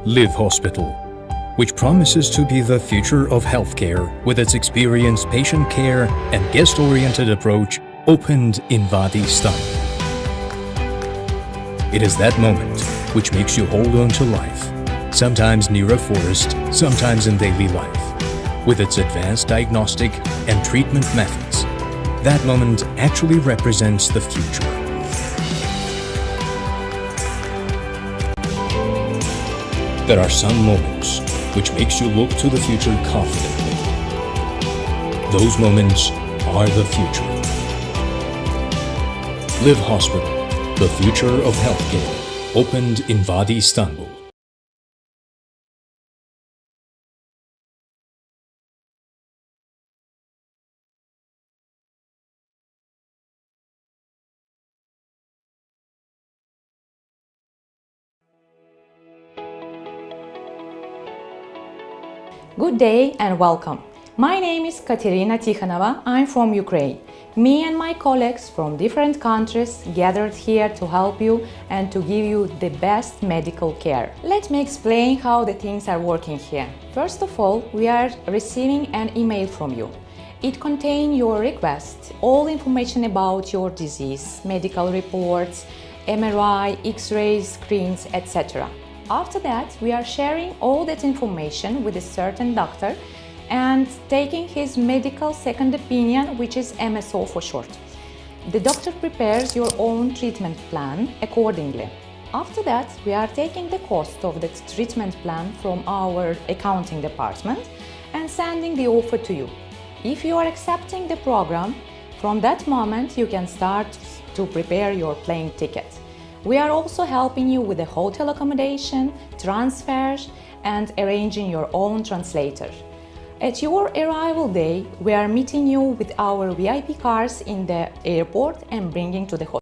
Live Hospital, which promises to be the future of healthcare with its experienced patient care and guest-oriented approach, opened in Wadi Istanbul. It is that moment which makes you hold on to life, sometimes near a forest, sometimes in daily life. With its advanced diagnostic and treatment methods, that moment actually represents the future. There are some moments which makes you look to the future confidently. Those moments are the future. Live Hospital, the future of healthcare, opened in Wadi Istanbul. Good day and welcome. My name is Katerina Tikhanova. I'm from Ukraine. Me and my colleagues from different countries gathered here to help you and to give you the best medical care. Let me explain how the things are working here. First of all, we are receiving an email from you. It contains your request, all information about your disease, medical reports, MRI, X-rays, screens, etc. After that, we are sharing all that information with a certain doctor and taking his medical second opinion, which is MSO for short. The doctor prepares your own treatment plan accordingly. After that, we are taking the cost of that treatment plan from our accounting department and sending the offer to you. If you are accepting the program, from that moment you can start to prepare your plane ticket. We are also helping you with the hotel accommodation, transfers, and arranging your own translator. At your arrival day, we are meeting you with our VIP cars in the airport and bringing to the hotel.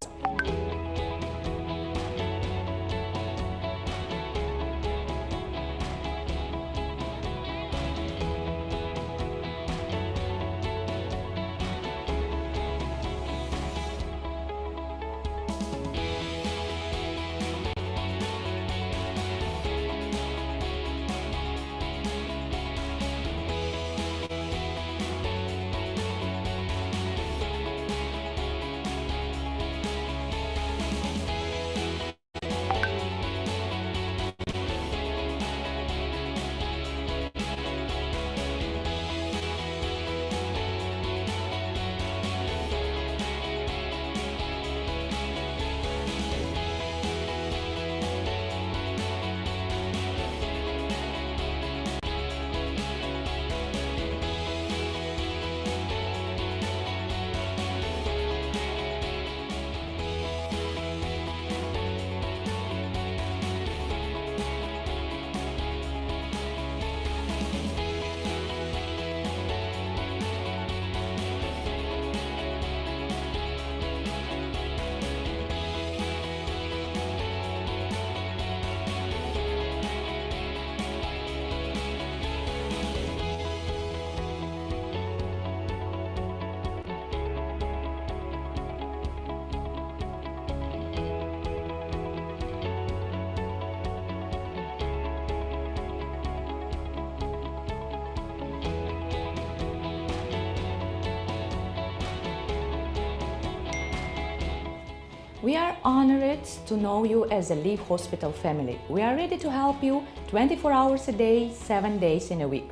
We are honored to know you as a Live Hospital family. We are ready to help you 24 hours a day, 7 days in a week.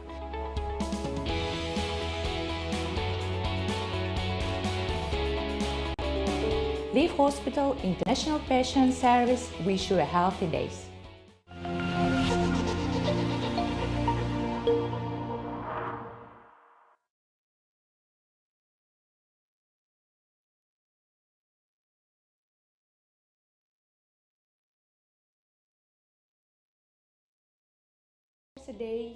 Live Hospital International Patient Service wish you a healthy days. A day,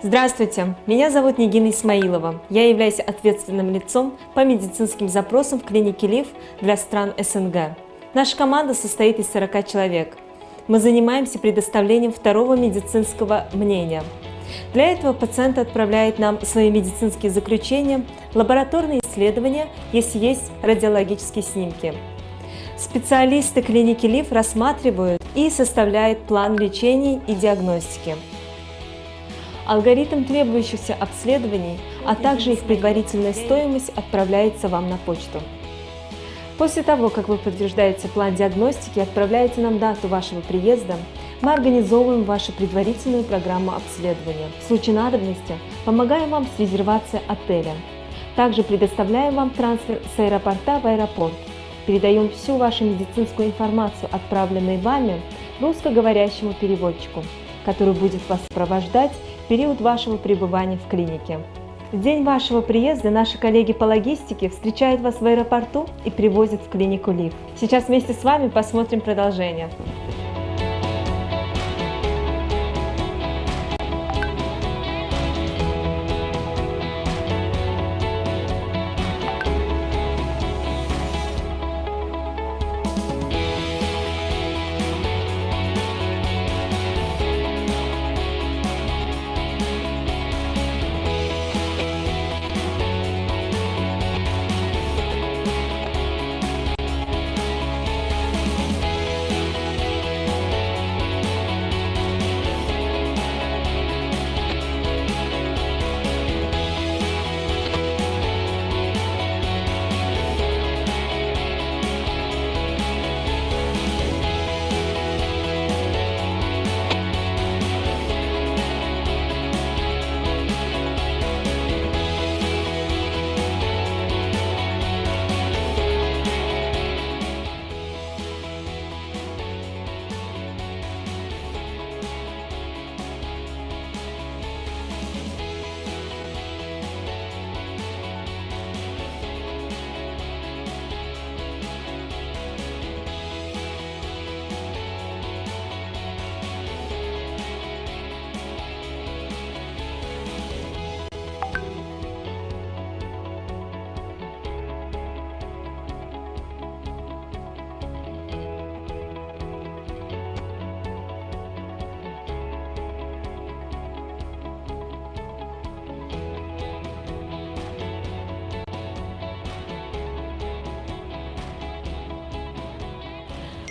Здравствуйте, меня зовут Нигина Исмаилова. Я являюсь ответственным лицом по медицинским запросам в клинике ЛИФ для стран СНГ. Наша команда состоит из 40 человек. Мы занимаемся предоставлением второго медицинского мнения. Для этого пациент отправляет нам свои медицинские заключения, лабораторные исследования, если есть радиологические снимки. Специалисты клиники ЛИФ рассматривают и составляют план лечения и диагностики. Алгоритм требующихся обследований, а также их предварительная стоимость отправляется вам на почту. После того, как вы подтверждаете план диагностики и отправляете нам дату вашего приезда, мы организовываем вашу предварительную программу обследования. В случае надобности помогаем вам с резервацией отеля. Также предоставляем вам трансфер с аэропорта в аэропорт. Передаем всю вашу медицинскую информацию, отправленную вами, русскоговорящему переводчику, который будет вас сопровождать в период вашего пребывания в клинике. В день вашего приезда наши коллеги по логистике встречают вас в аэропорту и привозят в клинику ЛИФ. Сейчас вместе с вами посмотрим продолжение.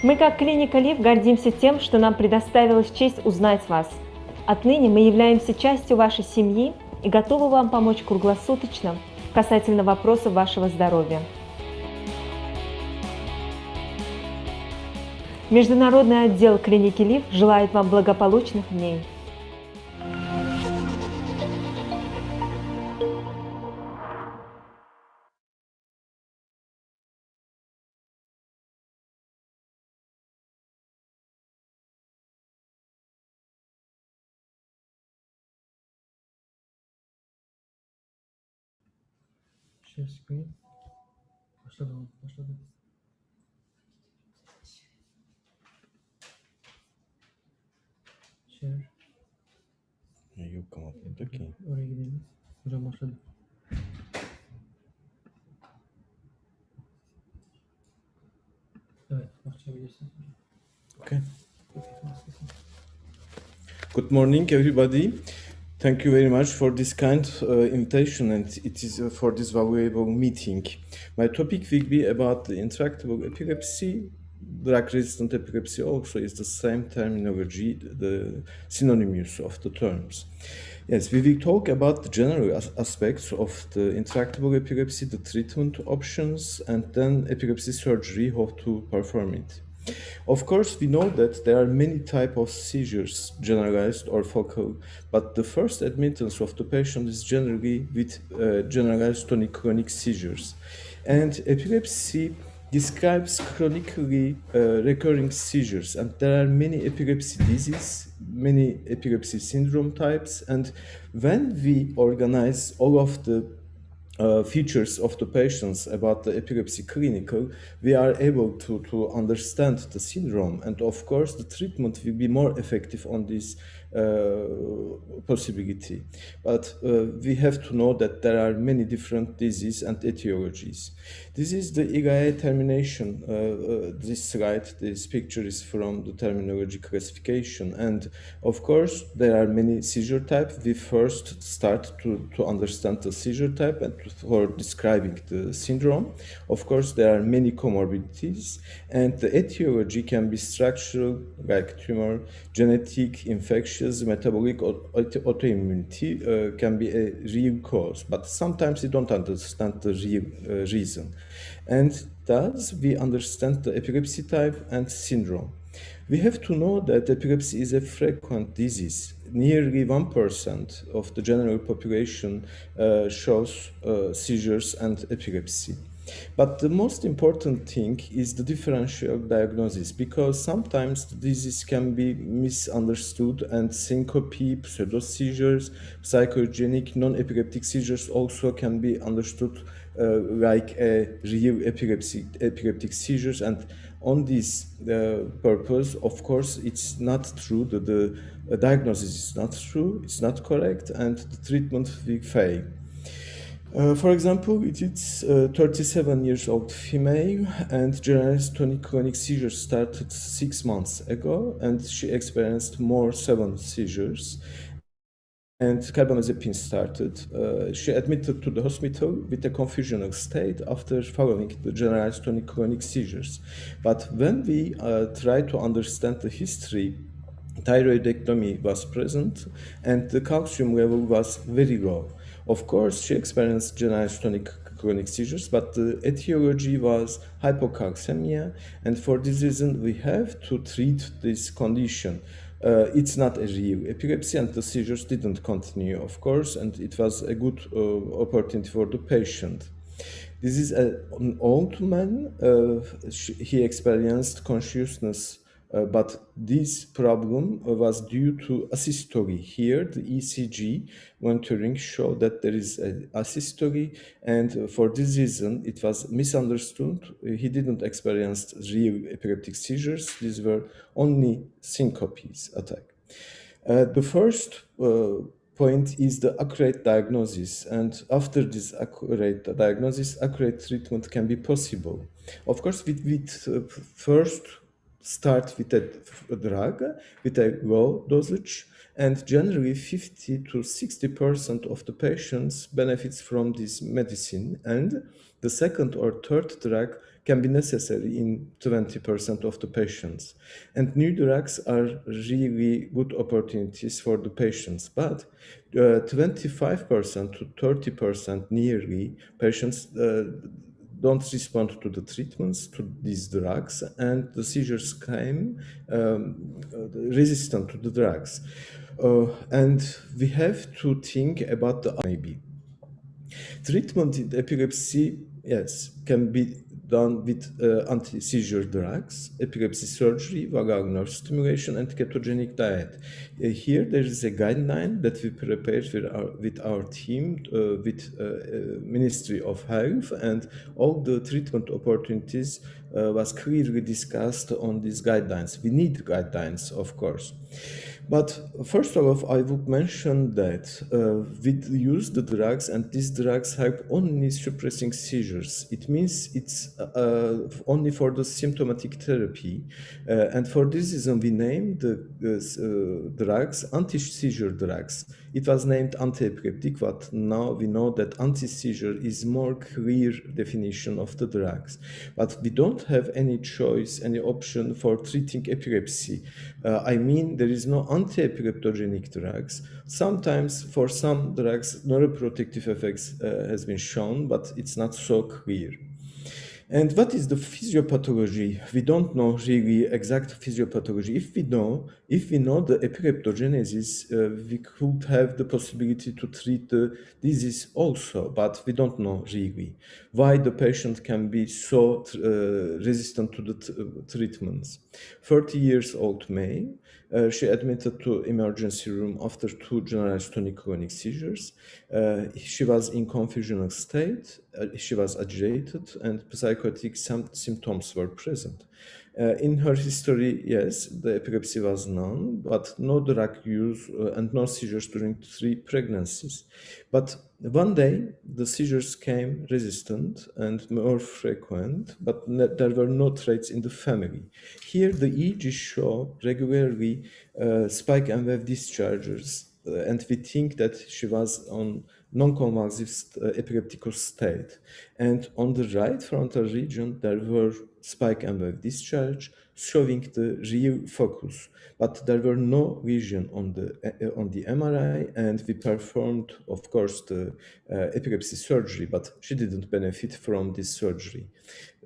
Мы, как клиника ЛИФ, гордимся тем, что нам предоставилась честь узнать вас. Отныне мы являемся частью вашей семьи и готовы вам помочь круглосуточно касательно вопросов вашего здоровья. Международный отдел клиники ЛИФ желает вам благополучных дней. Share screen. Başladı. Share. Yok kapattı ki. Oraya gidelim. Hocam başladı. Evet, başlayabilirsiniz. Okay. Good morning, everybody. Thank you very much for this kind invitation, and it is for this valuable meeting. My topic will be about the intractable epilepsy. Drug-resistant epilepsy also is the same terminology, the synonym use of the terms. Yes, we will talk about the general aspects of the intractable epilepsy, the treatment options, and then epilepsy surgery, how to perform it. Of course, we know that there are many types of seizures, generalized or focal, but the first admittance of the patient is generally with generalized tonic-clonic seizures. And epilepsy describes chronically recurring seizures, and there are many epilepsy diseases, many epilepsy syndrome types, and when we organize all of the features of the patients about the epilepsy clinical, we are able to understand the syndrome, and of course the treatment will be more effective on these possibility. But we have to know that there are many different diseases and etiologies. This is the IGAE termination. This slide, this picture is from the terminology classification. And of course, there are many seizure types. We first start to understand the seizure type and for describing the syndrome. Of course, there are many comorbidities, and the etiology can be structural, like tumor, genetic, infectious, metabolic, autoimmunity can be a real cause, but sometimes we don't understand the real reason. And thus, we understand the epilepsy type and syndrome. We have to know that epilepsy is a frequent disease. Nearly 1% of the general population shows seizures and epilepsy. But the most important thing is the differential diagnosis, because sometimes the disease can be misunderstood and syncope, pseudo-seizures, psychogenic, non-epileptic seizures also can be understood like a real epileptic seizures. And on this purpose, of course, it's not true, the diagnosis is not true, it's not correct, and the treatment will fail. For example, it is a 37 years old female, and generalized tonic-clonic seizures started 6 months ago, and she experienced more 7 seizures. And carbamazepine started. She admitted to the hospital with a confusional state after following the generalized tonic-clonic seizures. But when we try to understand the history, thyroidectomy was present and the calcium level was very low. Of course, she experienced generalized tonic-clonic seizures, but the etiology was hypocalcemia, and for this reason we have to treat this condition. It's not a real epilepsy, and the seizures didn't continue, of course, and it was a good opportunity for the patient. This is an old man. He experienced consciousness, but this problem was due to asystole. Here, the ECG monitoring showed that there is an asystole, and for this reason, it was misunderstood. He didn't experience real epileptic seizures. These were only syncopes attack. The first point is the accurate diagnosis, and after this accurate diagnosis, accurate treatment can be possible. Of course, we first start with a drug with a low dosage, and generally 50 to 60% of the patients benefits from this medicine, and the second or third drug can be necessary in 20% of the patients. And new drugs are really good opportunities for the patients, but 25% to 30% nearly patients don't respond to the treatments, to these drugs, and the seizures came resistant to the drugs. And we have to think about the maybe. Treatment in epilepsy, yes, can be done with anti-seizure drugs, epilepsy surgery, vagal nerve stimulation, and ketogenic diet. Here there is a guideline that we prepared with our team, with Ministry of Health, and all the treatment opportunities was clearly discussed on these guidelines. We need guidelines, of course. But first of all, I would mention that we use the drugs, and these drugs help only suppressing seizures. It means it's only for the symptomatic therapy. And for this reason, we named the drugs anti-seizure drugs. It was named anti-epileptic, but now we know that anti-seizure is more clear definition of the drugs. But we don't have any choice, any option for treating epilepsy. I mean, there is no anti-epileptogenic drugs. Sometimes for some drugs, neuroprotective effects has been shown, but it's not so clear. And what is the physiopathology? We don't know really exact physiopathology. If we know the epileptogenesis, we could have the possibility to treat the disease also, but we don't know really why the patient can be so resistant to the treatments. 30 years old male, she admitted to emergency room after 2 generalized tonic-clonic seizures. She was in confusional state, she was agitated, and psychotic symptoms were present. In her history, yes, the epilepsy was known, but no drug use and no seizures during 3 pregnancies. But one day, the seizures came resistant and more frequent, but there were no traits in the family. Here, the EEG show regularly spike and wave discharges, and we think that she was on non-convulsive epileptical state. And on the right frontal region, there were spike and wave discharge, showing the real focus. But there were no lesion on the MRI, and we performed, of course, the epilepsy surgery, but she didn't benefit from this surgery.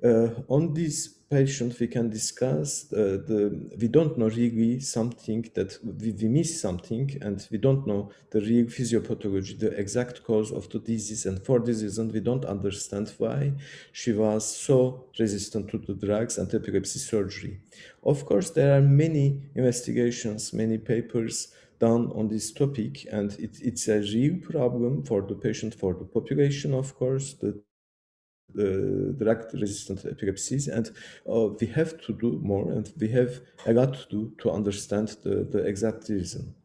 On this patient, we can discuss we don't know really something that we miss something, and we don't know the real physiopathology, the exact cause of the disease, and for this reason, we don't understand why she was so resistant to the drugs and epilepsy surgery. Of course, there are many investigations, many papers done on this topic, and it's a real problem for the patient, for the population, of course, the drug-resistant epilepsies, and we have to do more, and we have a lot to do to understand the exact reason.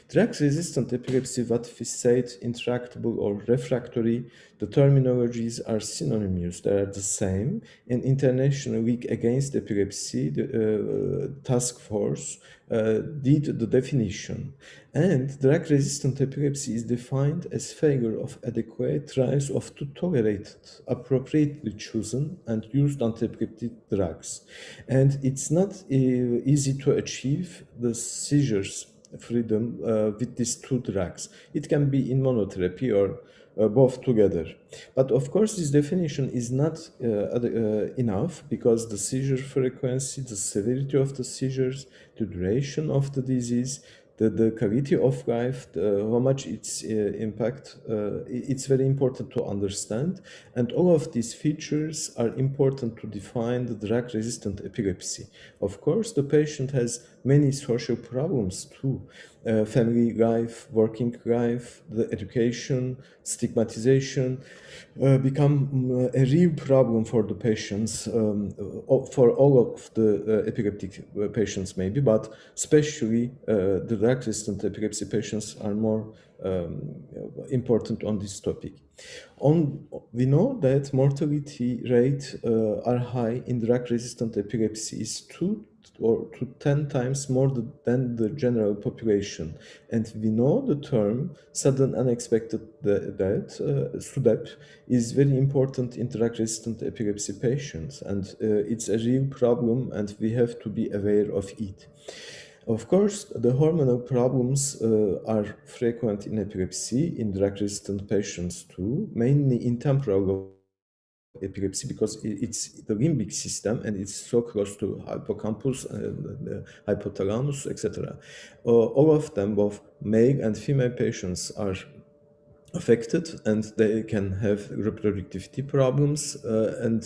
Drug-resistant epilepsy, what we said, intractable or refractory, the terminologies are synonymous, they are the same. In International League Against Epilepsy, the task force did the definition. And drug-resistant epilepsy is defined as failure of adequate trials of two tolerated, appropriately chosen and used antiepileptic drugs. And it's not easy to achieve the seizures freedom with these two drugs. It can be in monotherapy or both together. But of course, this definition is not enough, because the seizure frequency, the severity of the seizures, the duration of the disease, the quality of life, how much its impact, it's very important to understand. And all of these features are important to define the drug-resistant epilepsy. Of course, the patient has many social problems too. Family life, working life, the education, stigmatization become a real problem for the patients, for all of the epileptic patients maybe, but especially the drug-resistant epilepsy patients are more important on this topic. We know that mortality rate are high in drug-resistant epilepsy is 2 or to 10 times more than the general population. And we know the term sudden unexpected death, SUDEP, is very important in drug-resistant epilepsy patients. And it's a real problem, and we have to be aware of it. Of course, the hormonal problems are frequent in epilepsy, in drug-resistant patients too, mainly in temporal epilepsy, because it's the limbic system and it's so close to hippocampus and hypothalamus, etc. All of them, both male and female patients, are affected, and they can have reproductivity problems, and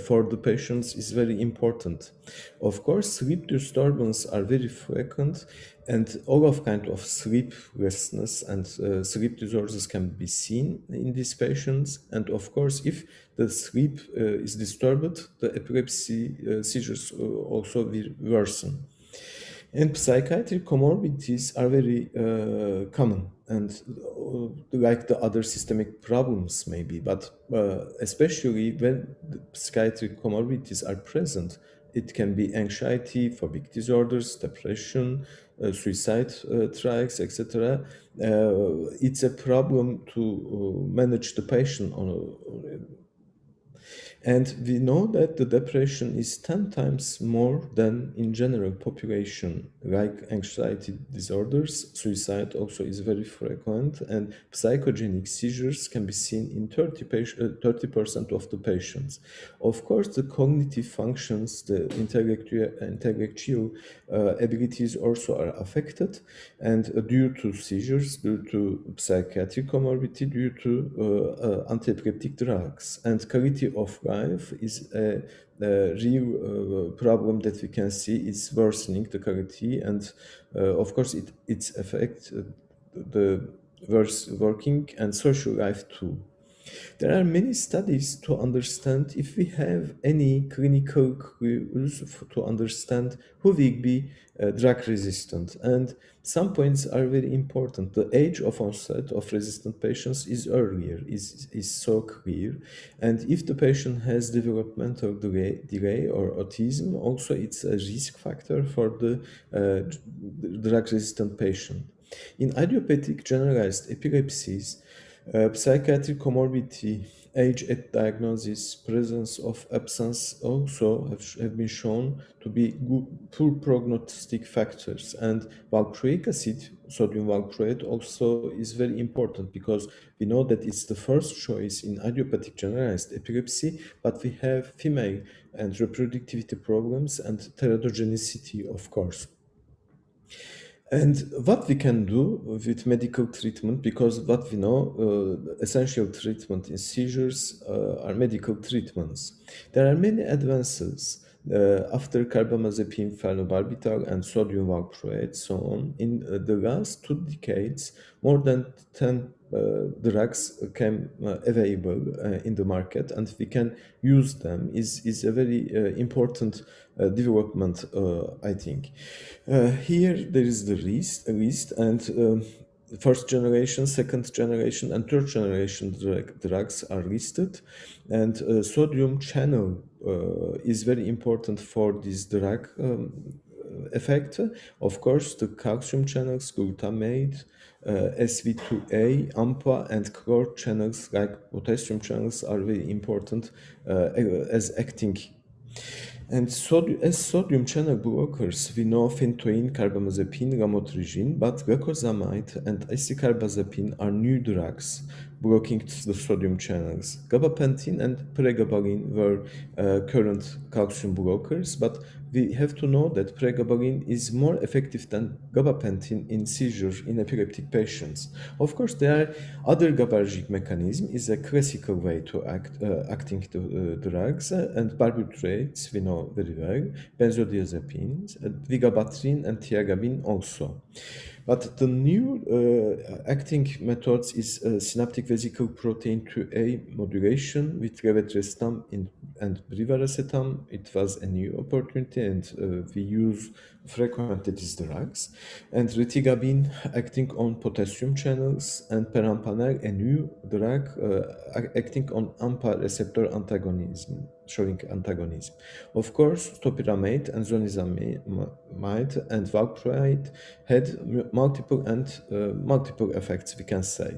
for the patients is very important. Of course, sleep disturbance are very frequent, and all of kind of sleeplessness and sleep disorders can be seen in these patients. And of course, if the sleep is disturbed, the epilepsy seizures also will worsen. And psychiatric comorbidities are very common, and like the other systemic problems maybe, but especially when the psychiatric comorbidities are present, it can be anxiety, phobic disorders, depression, suicide trials, etc. It's a problem to manage the patient and we know that the depression is 10 times more than in general population, like anxiety disorders. Suicide also is very frequent, and psychogenic seizures can be seen in 30% of the patients. Of course, the cognitive functions, the intellectual abilities also are affected, and due to seizures, due to psychiatric comorbidity, due to antiepileptic drugs. And quality of life is a real problem that we can see is worsening the quality, and of course it affects the working and social life too. There are many studies to understand if we have any clinical clues to understand who will be drug resistant. And some points are very important. The age of onset of resistant patients is earlier, is so clear. And if the patient has developmental delay or autism, also it's a risk factor for the drug resistant patient. In idiopathic generalized epilepsies, psychiatric comorbidity, age at diagnosis, presence of absence also have been shown to be poor prognostic factors. And valproic acid, sodium valproate, also is very important because we know that it's the first choice in idiopathic generalized epilepsy, but we have female and reproductivity problems and teratogenicity, of course. And what we can do with medical treatment, because what we know, essential treatment in seizures are medical treatments. There are many advances after carbamazepine, phenobarbital, and sodium valproate, so on. In the last 2 decades, more than 10 drugs came available in the market, and we can use them. Is a very important development, I think. Here there is the list and first generation, second generation, and third generation drugs are listed, and sodium channel is very important for this drug effect. Of course, the calcium channels, glutamate, SV2A, AMPA, and chlor channels like potassium channels are very important as acting. And as sodium channel blockers, we know phentoin, carbamazepine, lamotrigine, but glucosamide and acecarbazepine are new drugs blocking the sodium channels. Gabapentin and pregabalin were current calcium blockers, but we have to know that pregabalin is more effective than gabapentin in seizures in epileptic patients. Of course, there are other GABAergic mechanism is a classical way to acting the drugs, and barbiturates we know very well, benzodiazepines, vigabatrin and tiagabine also. But the new acting methods is synaptic vesicle protein 2A modulation with levetrestam and brivaracetam. It was a new opportunity, and we use frequently these drugs. And retigabine acting on potassium channels, and perampanel, a new drug acting on AMPA receptor antagonism, showing antagonism. Of course, topiramate and zonisamide and valproate had multiple effects, we can say.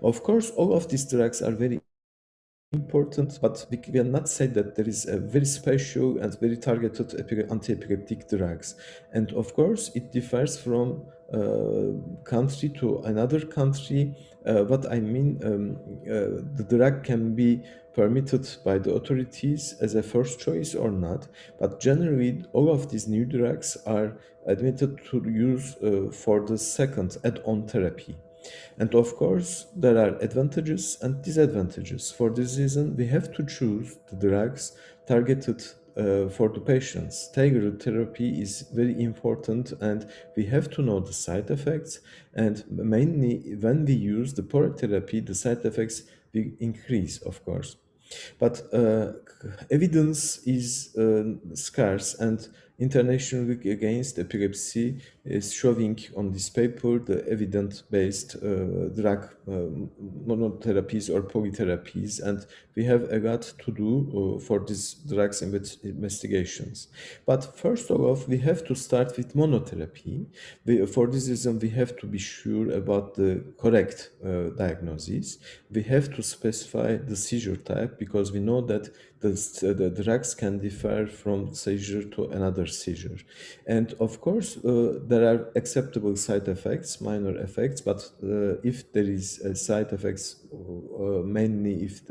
Of course, all of these drugs are very important, but we cannot say that there is a very special and very targeted anti-epileptic drugs. And of course, it differs from country to another country. What I mean, the drug can be permitted by the authorities as a first choice or not, but generally all of these new drugs are admitted to use for the second add-on therapy. And of course, there are advantages and disadvantages. For this reason, we have to choose the drugs targeted for the patients. Tailored therapy is very important, and we have to know the side effects. And mainly, when we use the poor therapy, the side effects will increase, of course. But evidence is scarce, and International League Against Epilepsy is showing on this paper the evidence-based drug monotherapies or polytherapies, and we have a lot to do for these drugs investigations. But first of all, we have to start with monotherapy. For this reason, we have to be sure about the correct diagnosis. We have to specify the seizure type, because we know that the drugs can differ from seizure to another seizure. And of course, there are acceptable side effects, minor effects, but if there is side effects, mainly if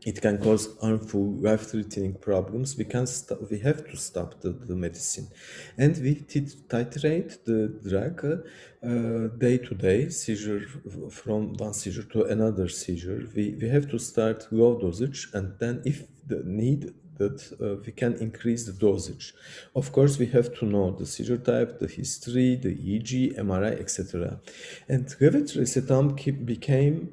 it can cause harmful, life-threatening problems, we have to stop the medicine. And we titrate the drug day to day, seizure from one seizure to another seizure. We have to start low dosage, and then if the need, that we can increase the dosage. Of course, we have to know the seizure type, the history, the EEG, MRI, etc. And levetiracetam became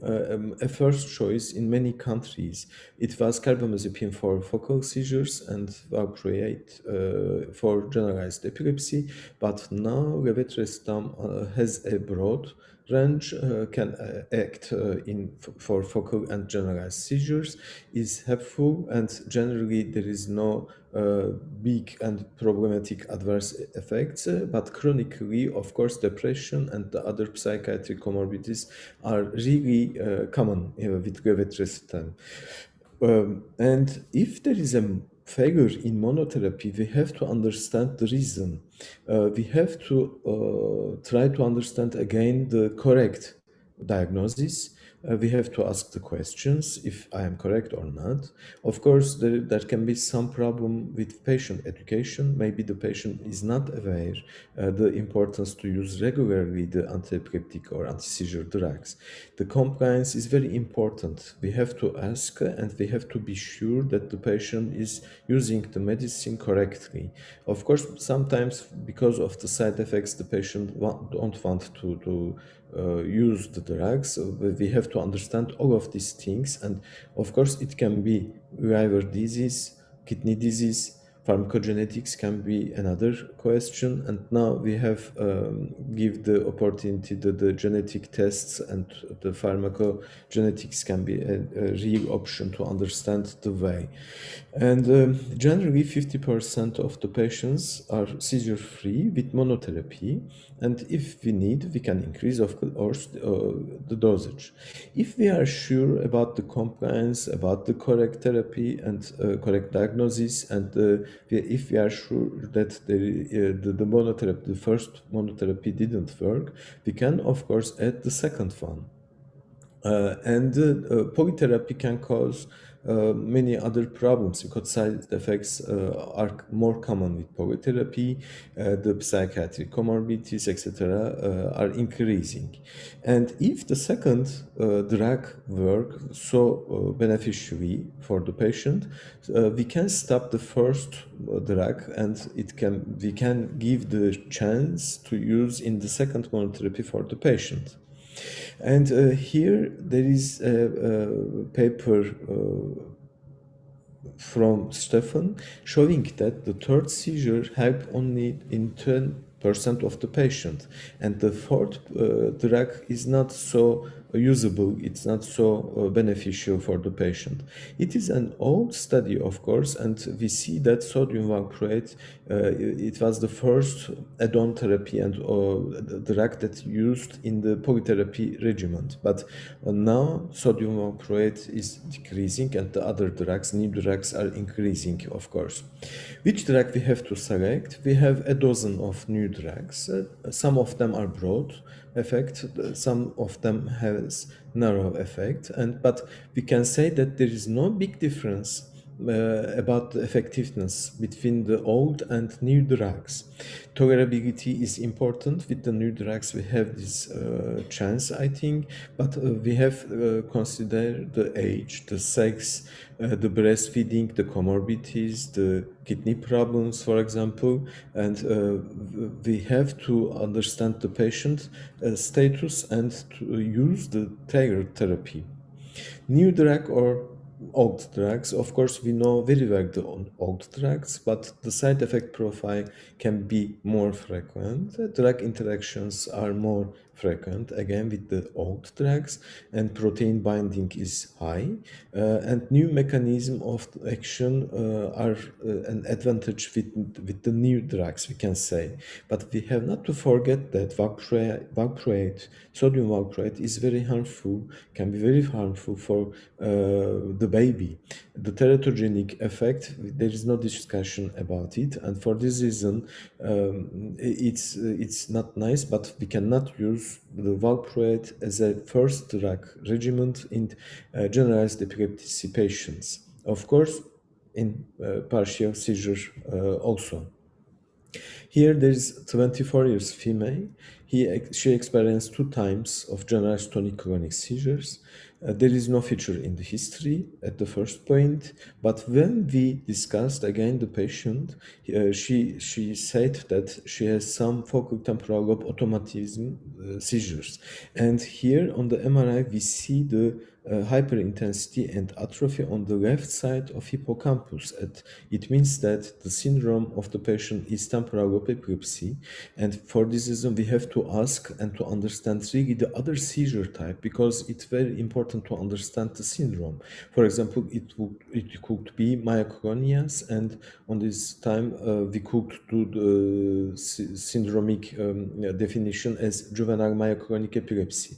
a first choice in many countries. It was carbamazepine for focal seizures and valproate for generalized epilepsy, but now levetiracetam has a broad range, can act for focal and generalized seizures, is helpful, and generally there is no big and problematic adverse effects, but chronically, of course, depression and the other psychiatric comorbidities are really common with levetiracetam. And if there is a failure in monotherapy, we have to understand the reason. We have to try to understand again the correct diagnosis. We have to ask the questions if I am correct or not. Of course, there can be some problem with patient education. Maybe the patient is not aware the importance to use regularly the anti-epileptic or anti-seizure drugs. The compliance is very important. We have to ask and we have to be sure that the patient is using the medicine correctly. Of course, sometimes because of the side effects, the patient don't want to use the drugs. We have to understand all of these things, and of course it can be liver disease, kidney disease, pharmacogenetics can be another question, and now we have give the opportunity that the genetic tests and the pharmacogenetics can be a real option to understand the way. And generally 50% of the patients are seizure free with monotherapy, and if we need, we can increase of course the dosage. If we are sure about the compliance, about the correct therapy and correct diagnosis, and if we are sure that the monotherapy, the first monotherapy didn't work, we can of course add the second one. And polytherapy can cause many other problems because side effects are more common with polytherapy. The psychiatric comorbidities, etc., are increasing. And if the second drug works so beneficially for the patient, we can stop the first drug, and we can give the chance to use in the second monotherapy for the patient. And here there is a paper from Stefan showing that the third seizure helped only in 10% of the patient, and the fourth drug is not so usable, it's not so beneficial for the patient. It is an old study, of course, and we see that sodium valproate, it was the first add-on therapy and the drug that used in the polytherapy regimen. But now sodium valproate is decreasing, and the other drugs, new drugs, are increasing, of course. Which drug we have to select? We have a dozen of new drugs. Some of them are broad effect, some of them has narrow effect, but we can say that there is no big difference about the effectiveness between the old and new drugs. Tolerability is important. With the new drugs, we have this chance, I think, but we have considered the age, the sex, the breastfeeding, the comorbidities, the kidney problems, for example, and we have to understand the patient status and to use the tailored therapy. New drug or old drugs, of course, we know very well the old drugs, but the side effect profile can be more frequent. Drug interactions are more frequent, again, with the old drugs, and protein binding is high, and new mechanism of action are an advantage with the new drugs, we can say. But we have not to forget that valproate, sodium valproate is very harmful, can be very harmful for the baby. The teratogenic effect, there is no discussion about it, and for this reason it's not nice, but we cannot use the valproate as a first drug regimen in generalized epilepsy patients. Of course, in partial seizure also. Here there is 24 years female. She experienced 2 times of generalized tonic-clonic seizures. There is no feature in the history at the first point, but when we discussed again the patient, she said that she has some focal temporal lobe automatism seizures. And here on the MRI, we see the hyperintensity and atrophy on the left side of hippocampus. It means that the syndrome of the patient is temporal lobe epilepsy, and for this reason we have to ask and to understand really the other seizure type, because it's very important to understand the syndrome. For example, it could be myoclonias, and on this time we could do the syndromic definition as juvenile myoclonic epilepsy.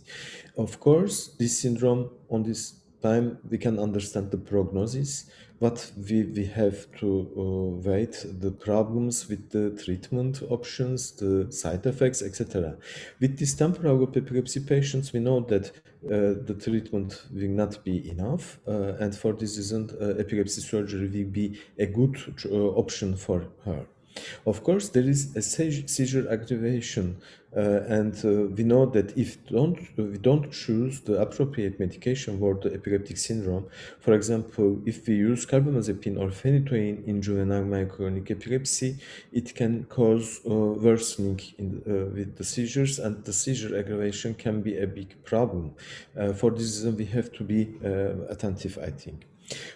Of course, this syndrome on this time we can understand the prognosis, but we have to wait the problems with the treatment options, the side effects, etc. With these temporal lobe epilepsy patients, we know that the treatment will not be enough, and for this reason, epilepsy surgery will be a good option for her. Of course, there is a seizure aggravation, and we know that if we don't choose the appropriate medication for the epileptic syndrome, for example, if we use carbamazepine or phenytoin in juvenile myoclonic epilepsy, it can cause worsening with the seizures, and the seizure aggravation can be a big problem. For this reason, we have to be attentive, I think.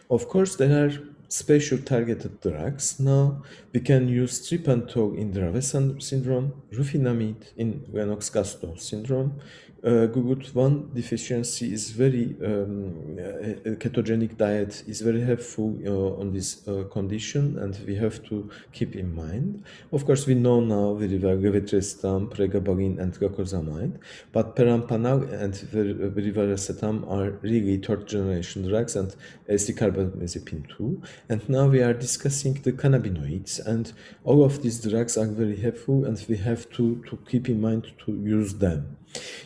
Of course, there are special targeted drugs. Now we can use tripantol in Dravet syndrome, rufinamide in Lennox-Gastaut syndrome. GLUT1 deficiency is very a ketogenic diet is very helpful on this condition, and we have to keep in mind. Of course, we know now very well levetiracetam, pregabalin, and glucosamide, but perampanel and rivaroxaban are really third generation drugs, and acecarbamazepine too. And now we are discussing the cannabinoids, and all of these drugs are very helpful, and we have to keep in mind to use them.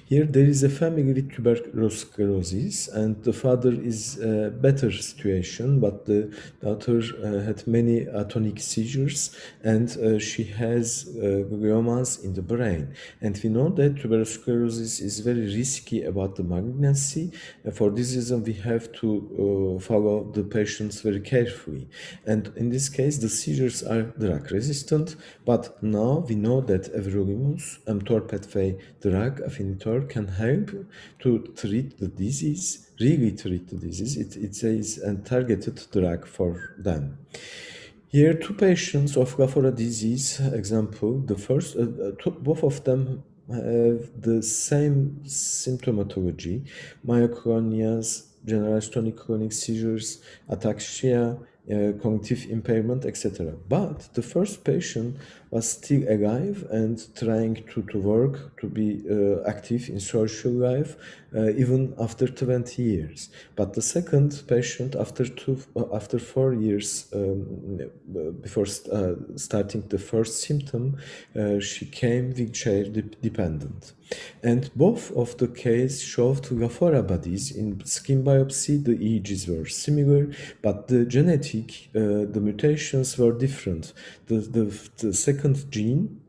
Here there is a family with tuberous sclerosis, and the father is a better situation, but the daughter had many atonic seizures, and she has gliomas in the brain. And we know that tuberous sclerosis is very risky about the malignancy. For this reason, we have to follow the patients very carefully. And in this case, the seizures are drug resistant, but now we know that everolimus, mTOR pathway drug, Afinitor, can help to treat the disease, really treat the disease. It is a targeted drug for them. Here, two patients of Lafora disease example. The first, both of them have the same symptomatology: myoclonias, generalized tonic-clonic seizures, ataxia, cognitive impairment, etc. But the first patient was still alive and trying to work, to be active in social life, even after 20 years. But the second patient, after 4 years before starting the first symptom, she came wheelchair dependent. And both of the cases showed Lafora bodies. In skin biopsy, the EEGs were similar, but the genetic, the mutations were different. The second gene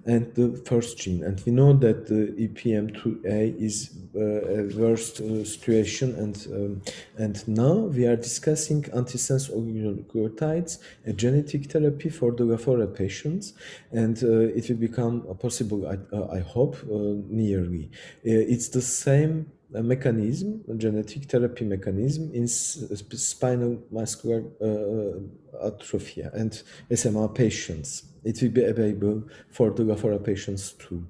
and the first gene. And we know that the EPM2A is a worst situation, and now we are discussing antisense oligonucleotides, a genetic therapy for the Lafora patients, and it will become possible, I hope, nearly. It's the same mechanism, genetic therapy mechanism in spinal muscular atrophy and SMA patients. It will be available for the Lafora patients too.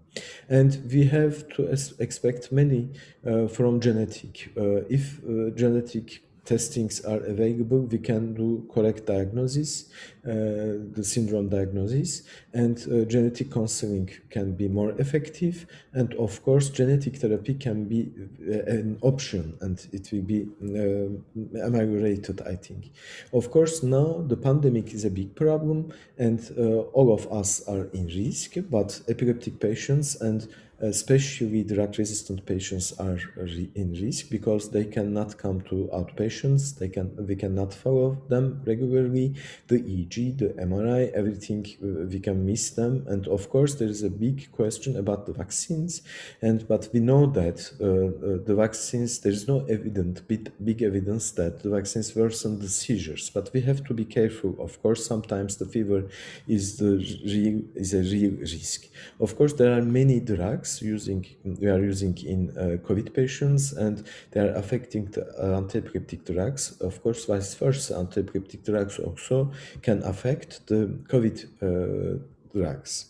And we have to expect many from genetic. If genetic testings are available, we can do correct diagnosis, the syndrome diagnosis, and genetic counseling can be more effective. And of course, genetic therapy can be an option, and it will be ameliorated, I think. Of course, now the pandemic is a big problem, and all of us are in risk, but epileptic patients and especially drug-resistant patients are in risk because they cannot come to outpatients. We cannot follow them regularly. The EEG, the MRI, everything we can miss them. And of course, there is a big question about the vaccines. But we know that the vaccines, there is no big evidence that the vaccines worsen the seizures. But we have to be careful. Of course, sometimes the fever is a real risk. Of course, there are many drugs we are using in COVID patients, and they are affecting the antiepileptic drugs. Of course, vice versa, antiepileptic drugs also can affect the COVID drugs.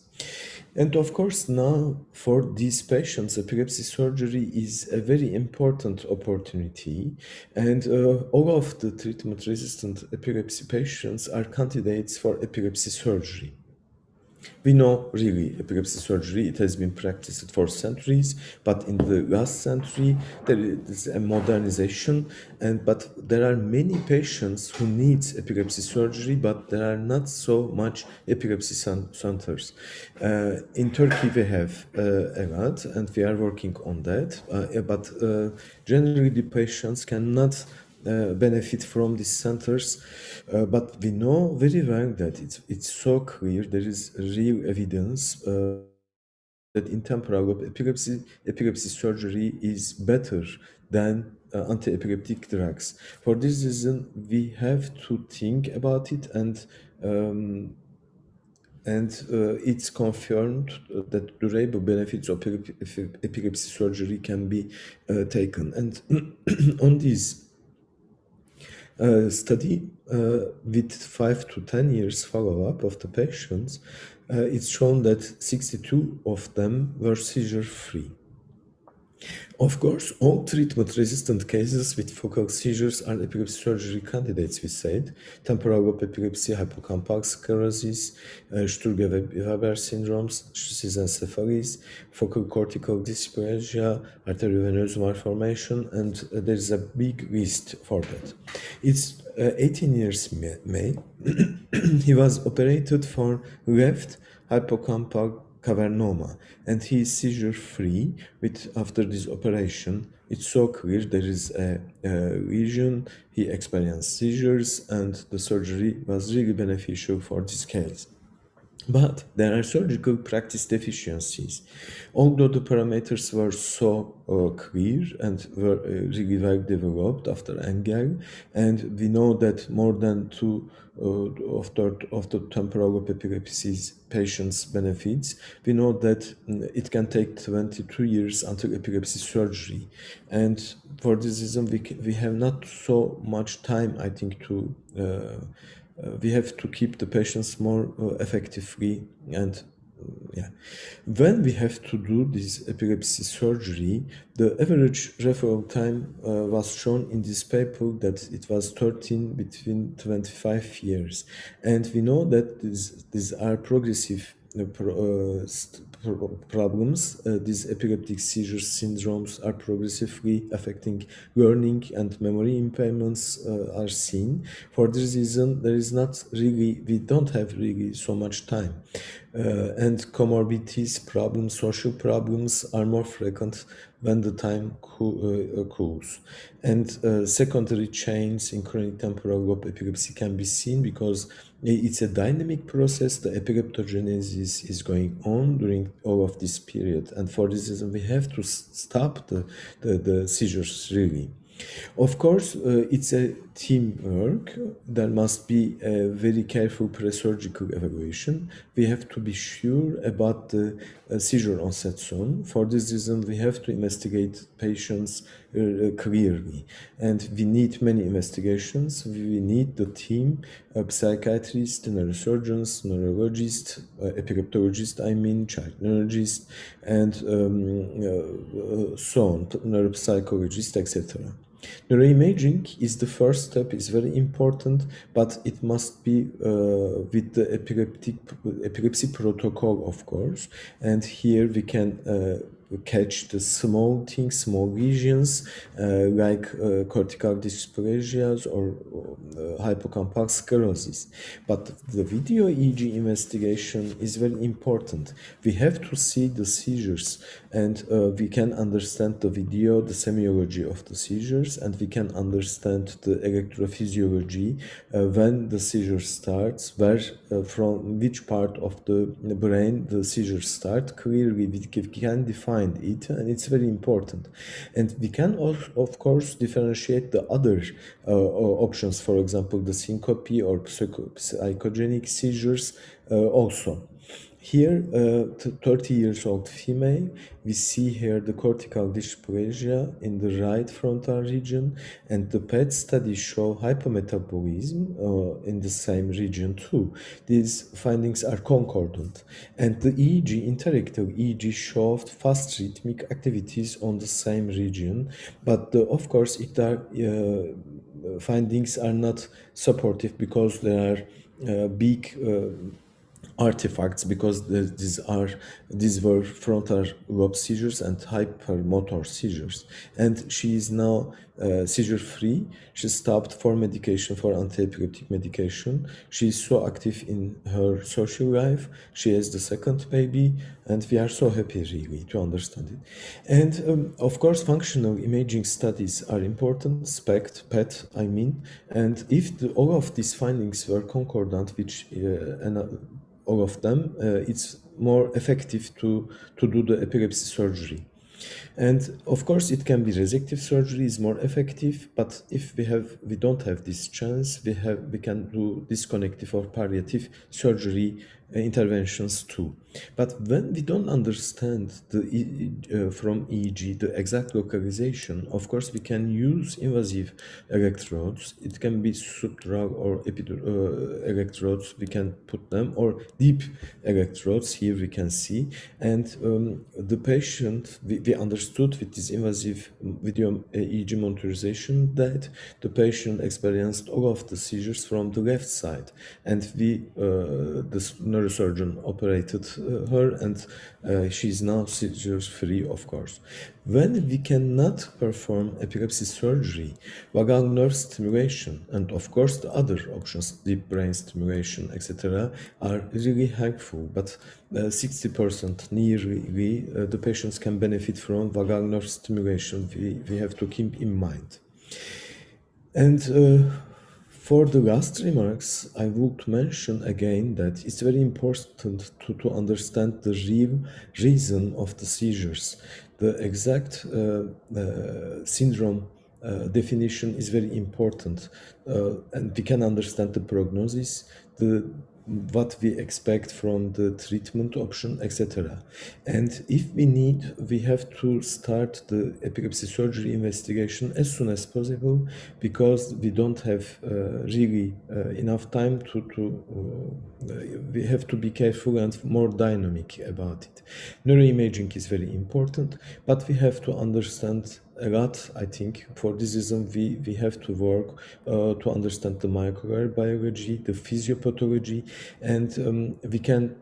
And of course, now for these patients, epilepsy surgery is a very important opportunity. And all of the treatment-resistant epilepsy patients are candidates for epilepsy surgery. We know really epilepsy surgery, it has been practiced for centuries, but in the last century there is a modernization, but there are many patients who need epilepsy surgery, but there are not so much epilepsy centers. In Turkey we have a lot, and we are working on that, but generally the patients cannot benefit from these centers, but we know very well that it's so clear, there is real evidence that in temporal lobe epilepsy surgery is better than anti-epileptic drugs. For this reason, we have to think about it, and it's confirmed that durable benefits of epilepsy surgery can be taken. And on this study with 5 to 10 years follow-up of the patients, it's shown that 62 of them were seizure-free. Of course, all treatment-resistant cases with focal seizures are epilepsy surgery candidates, we said. Temporal lobe epilepsy, hippocampal sclerosis, Sturge-Weber syndromes, schizencephaly, focal cortical dysplasia, arteriovenous malformation, and there is a big list for that. It's 18 years May. He was operated for left hippocampal cavernoma, and he is seizure-free after this operation. It's so clear there is a lesion, he experienced seizures, and the surgery was really beneficial for this case. But there are surgical practice deficiencies. Although the parameters were so clear and were really well developed after Engel, and we know that more than two of the temporal lobe epilepsy patients benefits, we know that it can take 22 years until epilepsy surgery. And for this reason, we have not so much time, I think, to we have to keep the patients more effectively. And when we have to do this epilepsy surgery, the average referral time was shown in this paper that it was between 25 years. And we know that these are progressive problems. These epileptic seizure syndromes are progressively affecting learning, and memory impairments are seen. For this reason, we don't have really so much time. And comorbidities, problems, social problems are more frequent when the time cools. And secondary change in chronic temporal lobe epilepsy can be seen because it's a dynamic process. The epileptogenesis is going on during all of this period. And for this reason, we have to stop the seizures really. Of course, it's a teamwork. There must be a very careful pre-surgical evaluation. We have to be sure about the seizure onset zone. For this reason, we have to investigate patients clearly. And we need many investigations. We need the team, psychiatrists, neurosurgeons, neurologists, epileptologists, child neurologists, and so on, neuropsychologists, etc. Neuroimaging is the first step, is very important, but it must be with the epilepsy protocol, of course. And here we can catch the small things, small lesions like cortical dysplasias or hypocampal sclerosis. But the video EEG investigation is very important. We have to see the seizures, and we can understand the video, the semiology of the seizures, and we can understand the electrophysiology when the seizure starts, where from which part of the brain the seizures start. Clearly, we can define it, and it's very important. And we can, of course, differentiate the other options, for example, the syncope or psychogenic seizures also. Here, 30 years old female, we see here the cortical dysplasia in the right frontal region, and the PET studies show hypometabolism in the same region too. These findings are concordant, and the EEG, interictal EEG, showed fast rhythmic activities on the same region, but of course, findings are not supportive because there are big artifacts, because these were frontal lobe seizures and hypermotor seizures, and she is now seizure free. She stopped for medication, for anti-epileptic medication. She is so active in her social life. She has the second baby, and we are so happy really to understand it. And of course, functional imaging studies are important, SPECT, PET, I mean, and if all of these findings were concordant, which all of them, it's more effective to do the epilepsy surgery. And of course, it can be resective surgery is more effective, but if we don't have this chance, we can do disconnective or palliative surgery interventions too. But when we don't understand from EEG the exact localization, of course we can use invasive electrodes. It can be subdural or electrodes, we can put them, or deep electrodes. Here we can see, and the patient, we understood with this invasive video EEG monitorization that the patient experienced all of the seizures from the left side, and the neurosurgeon operated her, and she is now seizures free, of course. When we cannot perform epilepsy surgery, vagal nerve stimulation and of course the other options, deep brain stimulation, etc., are really helpful. But 60% nearly the patients can benefit from vagal nerve stimulation. We have to keep in mind. And for the last remarks, I would mention again that it's very important to understand the real reason of the seizures. The exact syndrome definition is very important, and we can understand the prognosis, what we expect from the treatment option, etc. And if we need, we have to start the epilepsy surgery investigation as soon as possible, because we don't have really enough time we have to be careful and more dynamic about it. Neuroimaging is very important, but we have to understand a lot, I think. For this reason, we have to work to understand the molecular biology, the physiopathology, and we can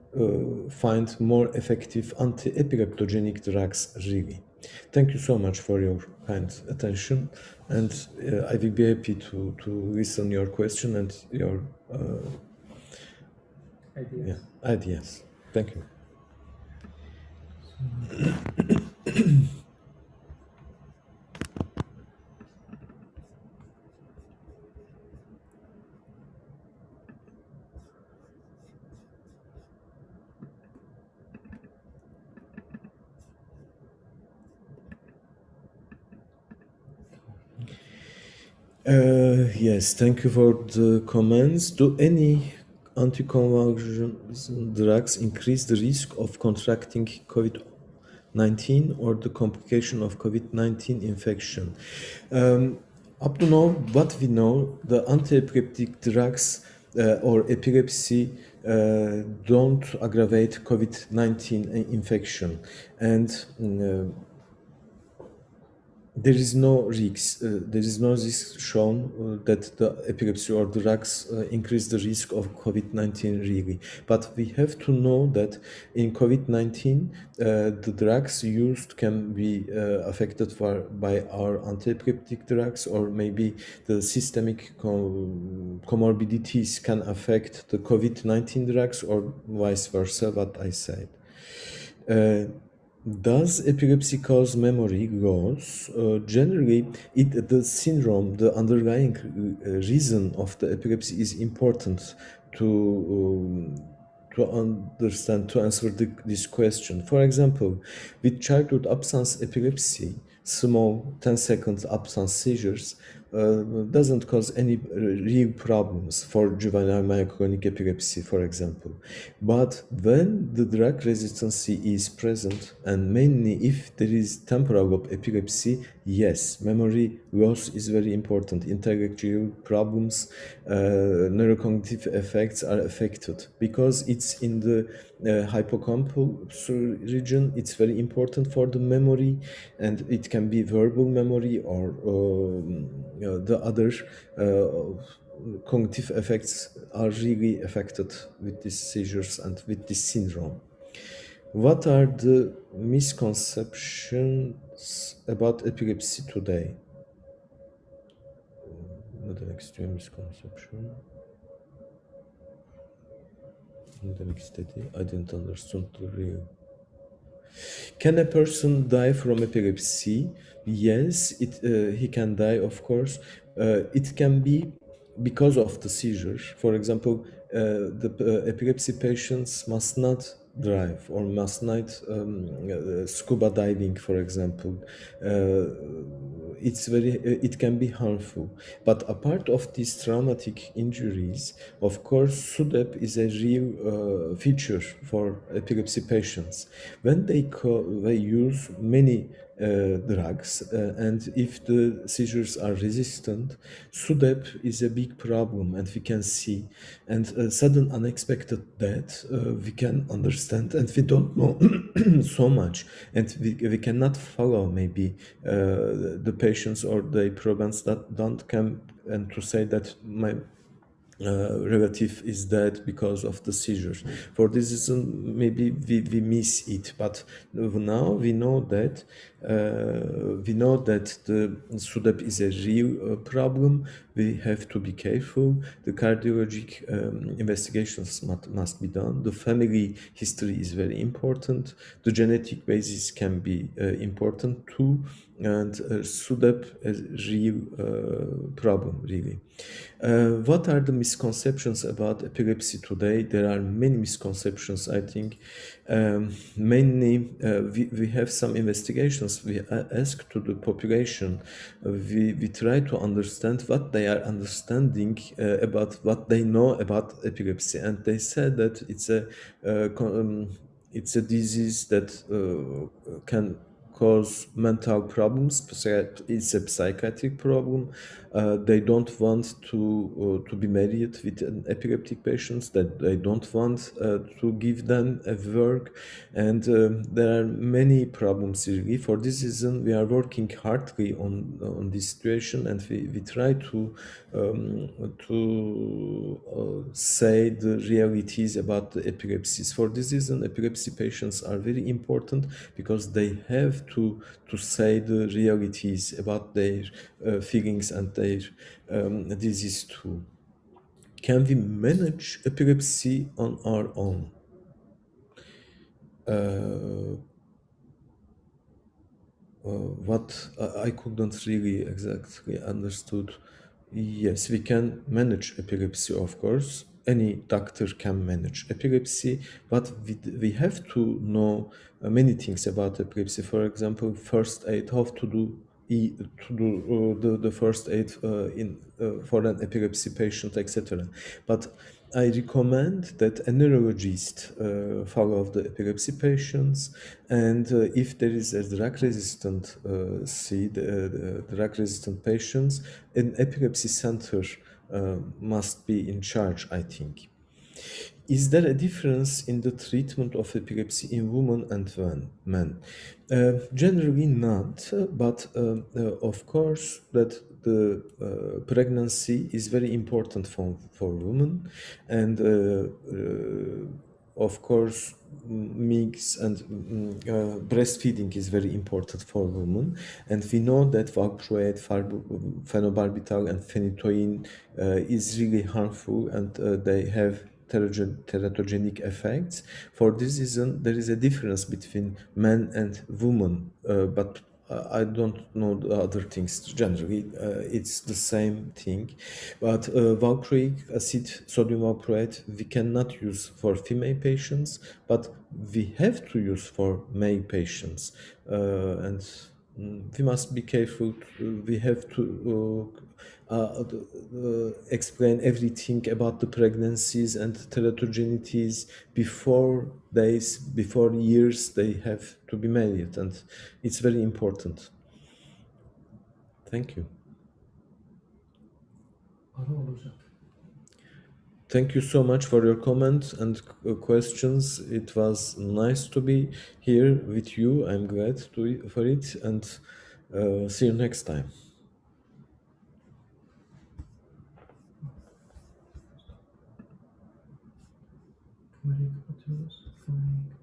find more effective anti-epileptogenic drugs, really. Thank you so much for your kind attention, and I will be happy to listen your question and your ideas. Thank you. Yes, thank you for the comments. Do any anticonvulsant drugs increase the risk of contracting COVID-19 or the complication of COVID-19 infection? Up to now, what we know, the anti-epileptic drugs or epilepsy don't aggravate COVID-19 infection. And there is no risk. There is no risk shown that the epilepsy or drugs increase the risk of COVID-19 really. But we have to know that in COVID-19, the drugs used can be affected by our anti-epileptic drugs, or maybe the systemic comorbidities can affect the COVID-19 drugs, or vice versa, what I said. Does epilepsy cause memory loss? Generally, the syndrome, the underlying reason of the epilepsy is important to understand, to answer this question. For example, with childhood absence epilepsy, small 10-second absence seizures doesn't cause any real problems for juvenile myoclonic epilepsy, for example. But when the drug resistancy is present, and mainly if there is temporal lobe epilepsy, yes, memory loss is very important. Intellectual problems, neurocognitive effects are affected because it's in the hippocampal region. It's very important for the memory, and it can be verbal memory or the other cognitive effects are really affected with these seizures and with this syndrome. What are the misconceptions about epilepsy today? Ne demek istiyor misconception? Ne demek istedi? I didn't understand the real. Can a person die from epilepsy? Yes, he can die, of course. It can be because of the seizure. For example, the epilepsy patients must not drive or must not scuba diving, for example. It can be harmful. But apart of these traumatic injuries, of course, SUDEP is a real feature for epilepsy patients. When they use many drugs, and if the seizures are resistant, SUDEP is a big problem, and we can see. And sudden unexpected death, we can understand, and we don't know so much, and we cannot follow maybe the patients or the programs that don't come and to say that my relative is dead because of the seizures. For this reason, maybe we miss it. But now we know that the SUDEP is a real problem. We have to be careful. The cardiologic investigations must be done. The family history is very important. The genetic basis can be important too. And SUDEP is a real problem, really. What are the misconceptions about epilepsy today? There are many misconceptions, I think. Mainly, we have some investigations. We ask to the population. We try to understand what they are understanding about what they know about epilepsy. And they said that it's a disease that can cause mental problems. It's a psychiatric problem. They don't want to be married with an epileptic patients. That they don't want to give them a work, and there are many problems really. For this reason, we are working hardly on this situation, and we try to say the realities about the epilepsies. For this reason, epilepsy patients are very important because they have to say the realities about their feelings and their disease too. Can we manage epilepsy on our own? What I couldn't really exactly understood. Yes, we can manage epilepsy, of course. Any doctor can manage epilepsy, but we have to know many things about epilepsy. For example, first aid, how to do the first aid for an epilepsy patient, etc. But I recommend that a neurologist follow the epilepsy patients, and if there is a drug-resistant drug-resistant patients, an epilepsy center must be in charge, I think. Is there a difference in the treatment of epilepsy in women and men? Generally not, but of course that the pregnancy is very important for women, and of course mix and breastfeeding is very important for women, and we know that valproate, phenobarbital, and phenytoin is really harmful, and they have teratogenic effects. For this reason, there is a difference between men and women, but I don't know the other things. Generally, it's the same thing. But valproic acid, sodium valproate, we cannot use for female patients, but we have to use for male patients, and we must be careful. We have to explain everything about the pregnancies and teratogenities before days, before years they have to be married, and it's very important. Thank you. Ara olacak. Thank you so much for your comments and questions. It was nice to be here with you. I'm glad for it, and see you next time. Kamerayı kapatıyoruz. Kamerayı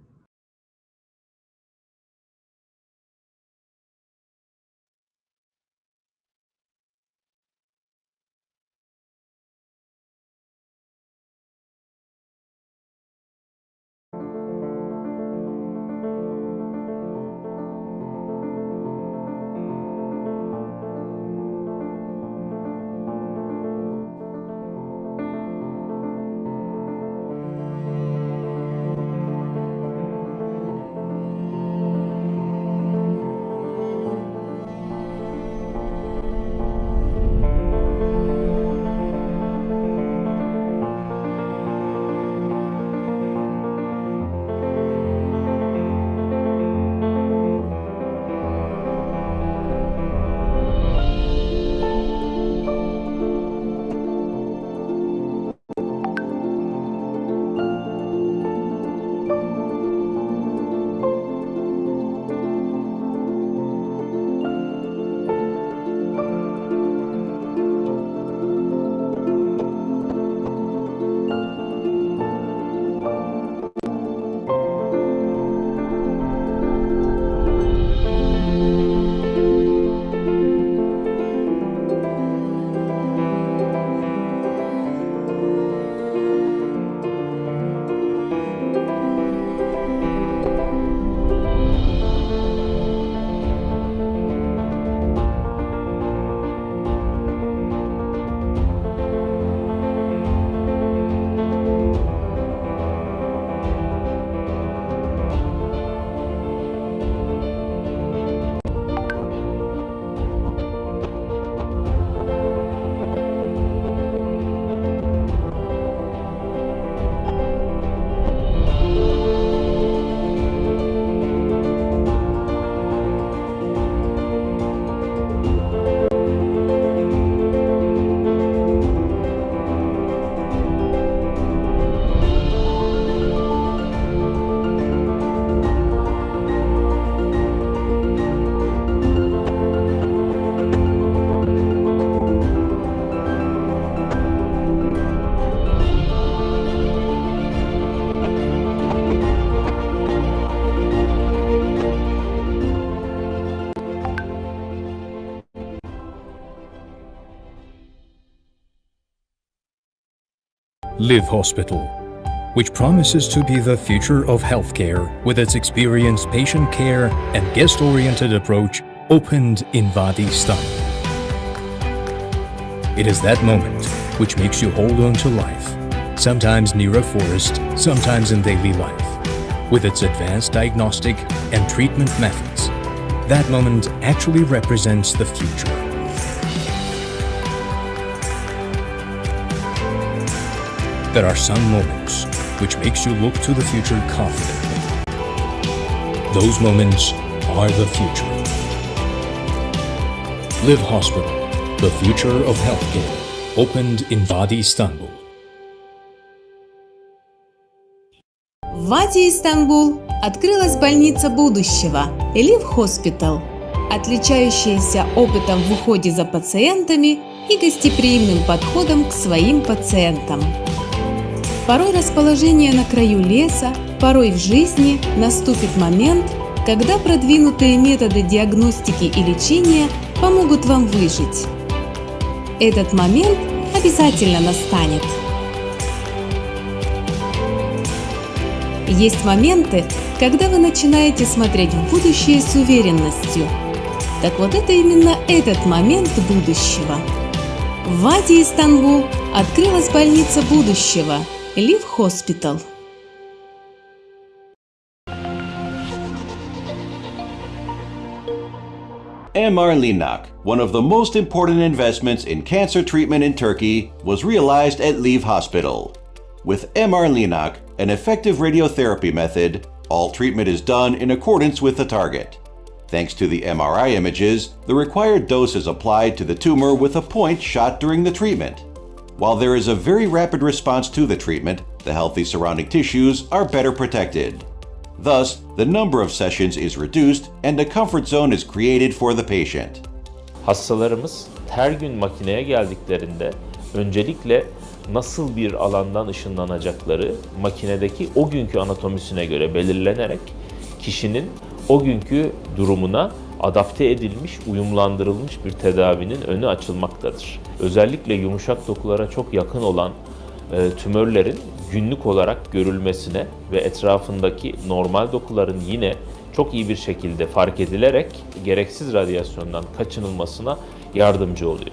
Live Hospital, which promises to be the future of healthcare with its experienced patient care and guest-oriented approach, opened in Vadi Istanbul. It is that moment which makes you hold on to life, sometimes near a forest, sometimes in daily life. With its advanced diagnostic and treatment methods, that moment actually represents the future. There are some moments which makes you look to the future confidently. Those moments are the future. Live Hospital, the future of healthcare, opened in Vadi Istanbul. В Ваде, Истанбул, открылась больница будущего – Elif Hospital, отличающаяся опытом в уходе за пациентами и гостеприимным подходом к своим пациентам. Порой расположение на краю леса, порой в жизни наступит момент, когда продвинутые методы диагностики и лечения помогут вам выжить. Этот момент обязательно настанет. Есть моменты, когда вы начинаете смотреть в будущее с уверенностью. Так вот, это именно этот момент будущего. В Ваде, Истанбул, открылась больница будущего – Elif Hospital. MR Linak, one of the most important investments in cancer treatment in Turkey, was realized at Elif Hospital. With MR Linak, an effective radiotherapy method, all treatment is done in accordance with the target. Thanks to the MRI images, the required dose is applied to the tumor with a point shot during the treatment. While there is a very rapid response to the treatment, the healthy surrounding tissues are better protected. Thus, the number of sessions is reduced and a comfort zone is created for the patient. Hastalarımız her gün makineye geldiklerinde öncelikle nasıl bir alandan ışınlanacakları makinedeki o günkü anatomisine göre belirlenerek kişinin o günkü durumuna adapte edilmiş, uyumlandırılmış bir tedavinin önü açılmaktadır. Özellikle yumuşak dokulara çok yakın olan tümörlerin günlük olarak görülmesine ve etrafındaki normal dokuların yine çok iyi bir şekilde fark edilerek gereksiz radyasyondan kaçınılmasına yardımcı oluyor.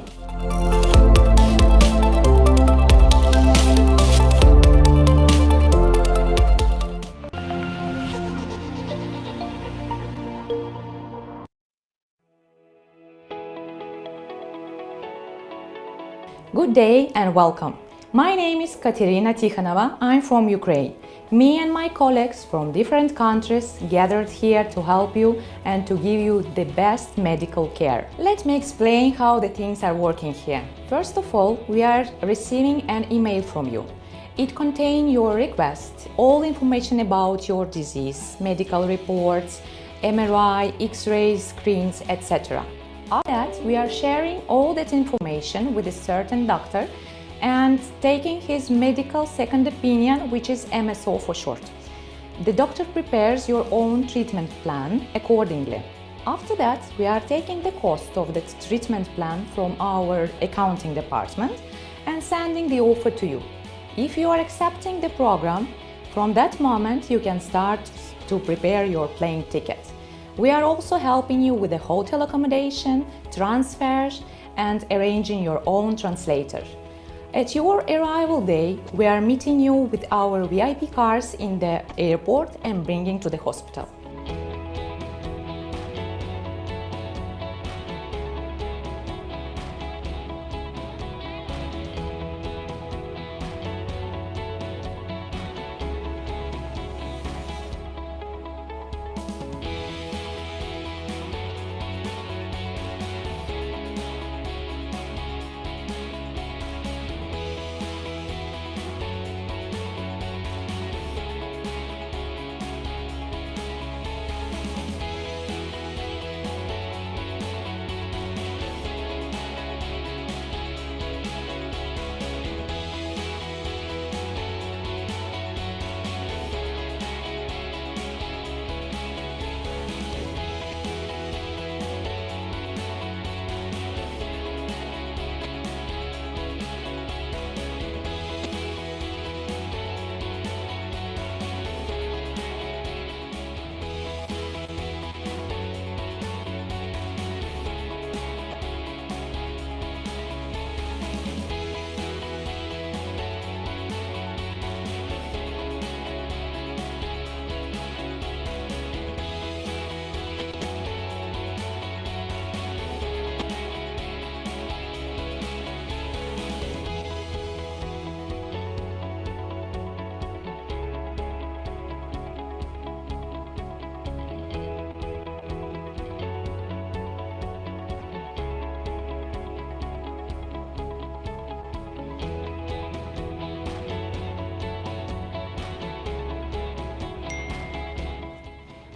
Good day and welcome. My name is Katerina Tikhanova. I'm from Ukraine. Me and my colleagues from different countries gathered here to help you and to give you the best medical care. Let me explain how the things are working here. First of all, we are receiving an email from you. It contains your request, all information about your disease, medical reports, MRI, X-rays, screens, etc. After that, we are sharing all that information with a certain doctor and taking his medical second opinion, which is MSO for short. The doctor prepares your own treatment plan accordingly. After that, we are taking the cost of the treatment plan from our accounting department and sending the offer to you. If you are accepting the program, from that moment you can start to prepare your plane ticket. We are also helping you with the hotel accommodation, transfers, and arranging your own translator. At your arrival day, we are meeting you with our VIP cars in the airport and bringing to the hospital.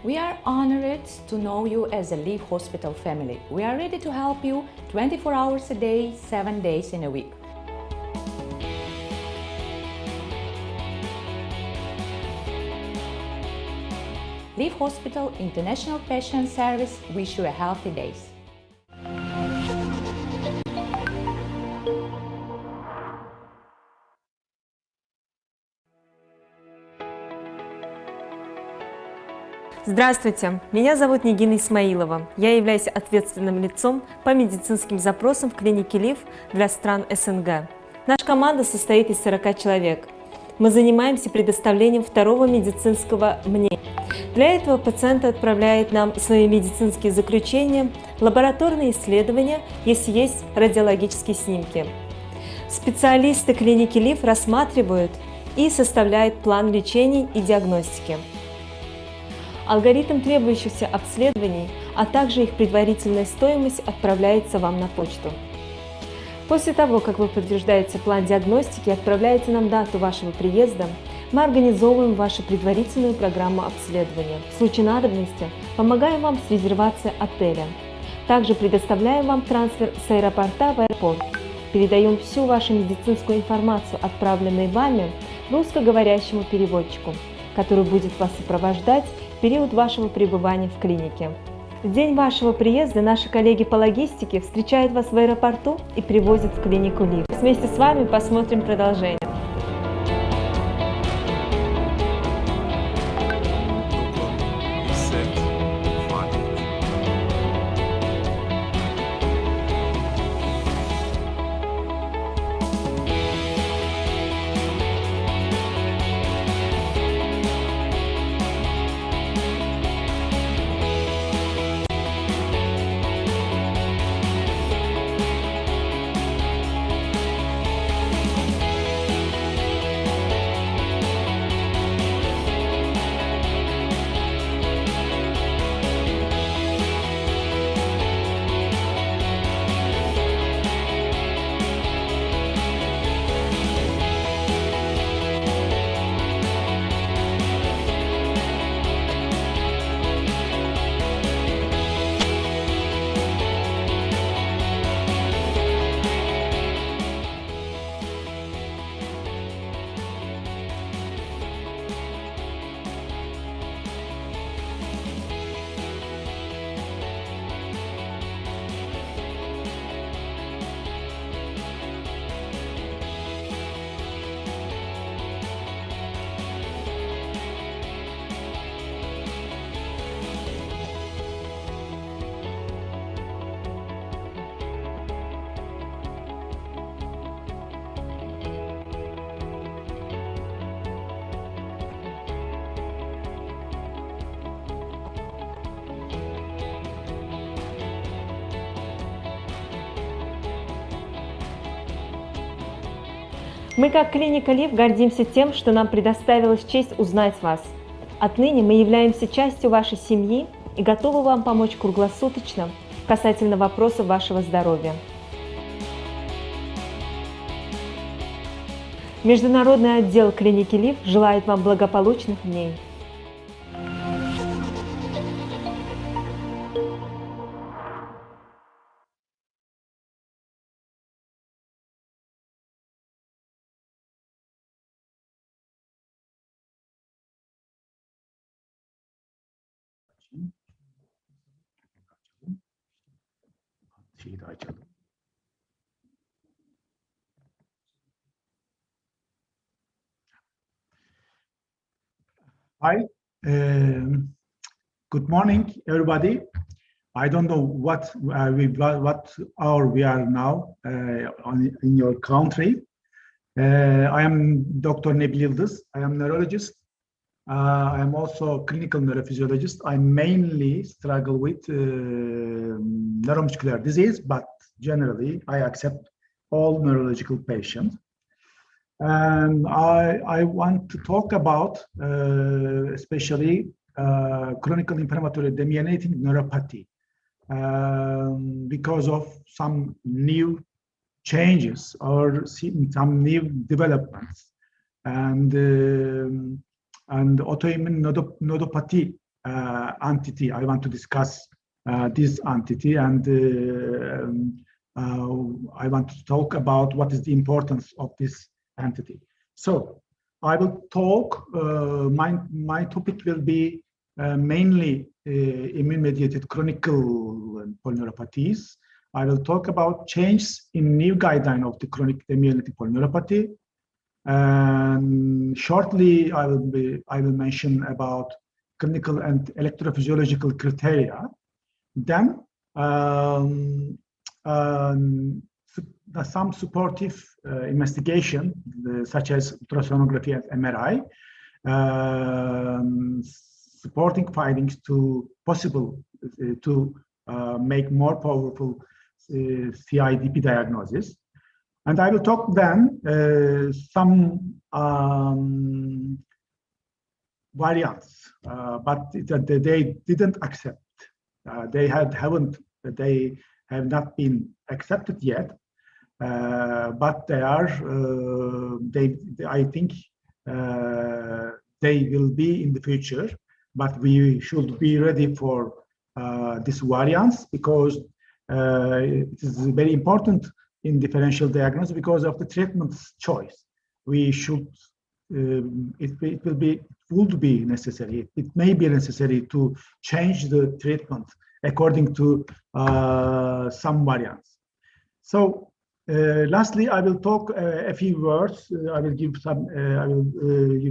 We are honored to know you as a Live Hospital family. We are ready to help you 24 hours a day, 7 days in a week. Live Hospital International Patient Service wish you a healthy days. Здравствуйте, меня зовут Нигина Исмаилова. Я являюсь ответственным лицом по медицинским запросам в клинике ЛИВ для стран СНГ. Наша команда состоит из 40 человек. Мы занимаемся предоставлением второго медицинского мнения. Для этого пациент отправляет нам свои медицинские заключения, лабораторные исследования, если есть радиологические снимки. Специалисты клиники ЛИВ рассматривают и составляют план лечения и диагностики. Алгоритм требующихся обследований, а также их предварительная стоимость отправляется вам на почту. После того, как вы подтверждаете план диагностики и отправляете нам дату вашего приезда, мы организовываем вашу предварительную программу обследования. В случае надобности помогаем вам с резервацией отеля. Также предоставляем вам трансфер с аэропорта в аэропорт. Передаем всю вашу медицинскую информацию, отправленную вами, русскоговорящему переводчику, который будет вас сопровождать в период вашего пребывания в клинике. В день вашего приезда наши коллеги по логистике встречают вас в аэропорту и привозят в клинику ЛИВ. Вместе с вами посмотрим продолжение. Мы, как клиника ЛИВ, гордимся тем, что нам предоставилась честь узнать вас. Отныне мы являемся частью вашей семьи и готовы вам помочь круглосуточно касательно вопросов вашего здоровья. Международный отдел клиники ЛИВ желает вам благополучных дней. Şeyi de açalım. Hi, good morning, everybody. I don't know what hour we are now in your country. I am Dr. Nebil Yıldız. I am neurologist. I am also clinical neurophysiologist. I mainly struggle with neuromuscular disease, but generally I accept all neurological patients. And I want to talk about especially chronic inflammatory demyelinating neuropathy because of some new changes or some new developments, and autoimmune nodopathy entity. I want to discuss this entity, and I want to talk about what is the importance of this entity. So I will talk, my topic will be mainly immune-mediated chronic polyneuropathies. I will talk about changes in new guideline of the chronic demyelinating polyneuropathy. And shortly, I will mention about clinical and electrophysiological criteria. Then some supportive investigation, such as ultrasonography and MRI, supporting findings to possible to make more powerful CIDP diagnosis. And I will talk then some variants, but they didn't accept. They have not been accepted yet, but they are. I think they will be in the future. But we should be ready for these variants, because it is very important in differential diagnosis because of the treatment choice. We should. It would be necessary. It may be necessary to change the treatment according to some variants. So, lastly, I will talk a few words. I will give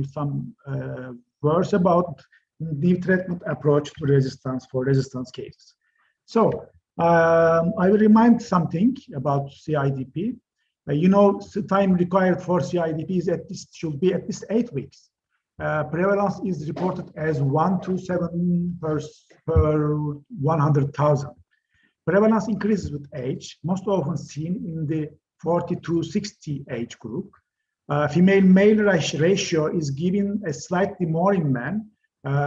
some words about the treatment approach to resistance for resistance cases. So, I will remind something about CIDP. The time required for CIDP should be at least 8 weeks. Prevalence is reported as 1 to 7 per 100,000. Prevalence increases with age, most often seen in the 40 to 60 age group. Female-male ratio is given slightly more in men.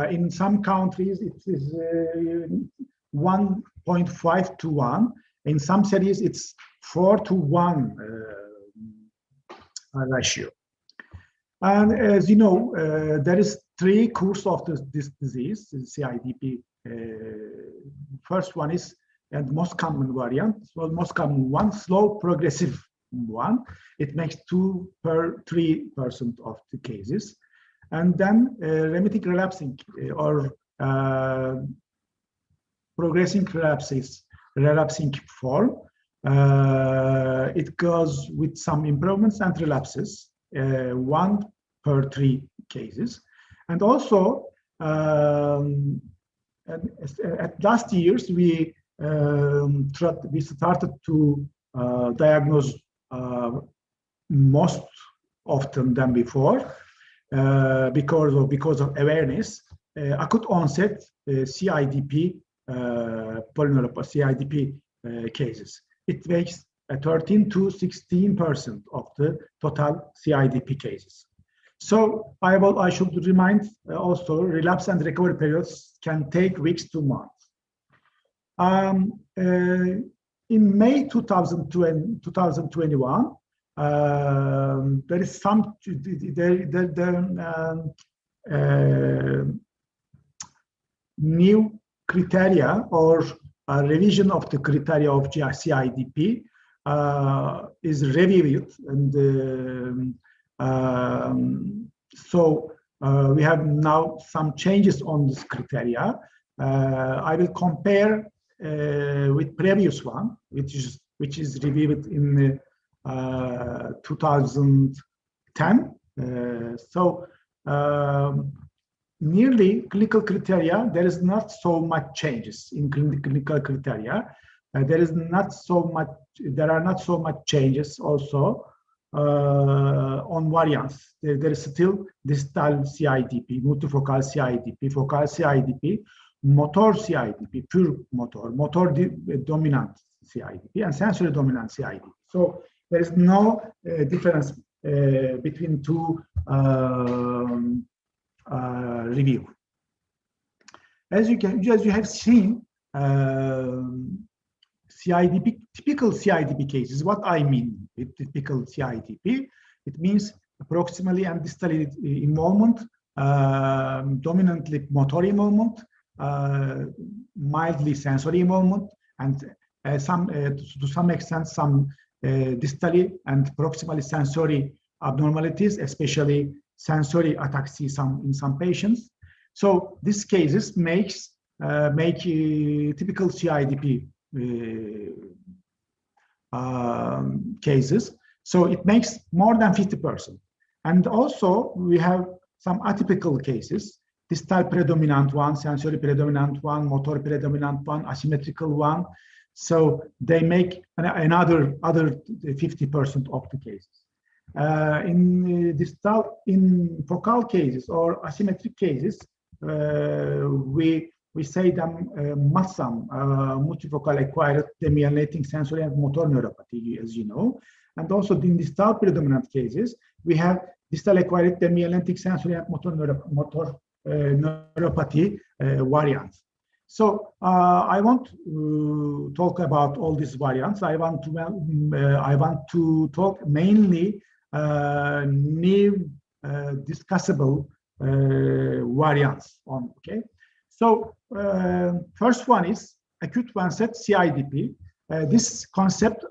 In some countries, it is 1.5 to 1. In some cities, it's 4 to 1 ratio. And as you know, there is 3 courses of this disease, CIDP. First one is, and most common variant, well, most common one, slow progressive one. It makes 2 per 3% of the cases. And then remitting relapsing or progressing relapsing form. It goes with some improvements and relapses, 1 per 3 cases. And also, at last years, we started to diagnose most often than before because of awareness, acute onset CIDP polyneuropathy, CIDP cases. It makes 13 to 16% of the total CIDP cases. So I should remind also, relapse and recovery periods can take weeks to months. In May 2021, there is some new criteria or a revision of the criteria of CIDP is reviewed, and so we have now some changes on this criteria. I will compare with previous one, which is reviewed in 2010. Nearly clinical criteria, there is not so much changes in clinical criteria. There are not so much changes also on variants. There is still distal CIDP, multifocal CIDP, focal CIDP, motor CIDP, pure motor dominant CIDP, and sensory dominant CIDP. So there is no difference between two review. As you have seen, CIDP, typical CIDP cases. What I mean with typical CIDP, it means proximally and distally involvement, dominantly motor involvement, mildly sensory involvement, and to some extent some distally and proximally sensory abnormalities, especially sensory ataxia in some patients. So these cases make typical CIDP cases. So it makes more than 50%. And also we have some atypical cases, distal predominant one, sensory predominant one, motor predominant one, asymmetrical one. So they make another 50% of the cases. In focal cases or asymmetric cases, we say them MASAM, multifocal acquired demyelinating sensory and motor neuropathy, as you know. And also in distal predominant cases, we have distal acquired demyelinating sensory and motor neuropathy variants. So I want to talk about all these variants. I want to talk mainly new discussable variants on. Okay, so first one is acute onset CIDP. This concept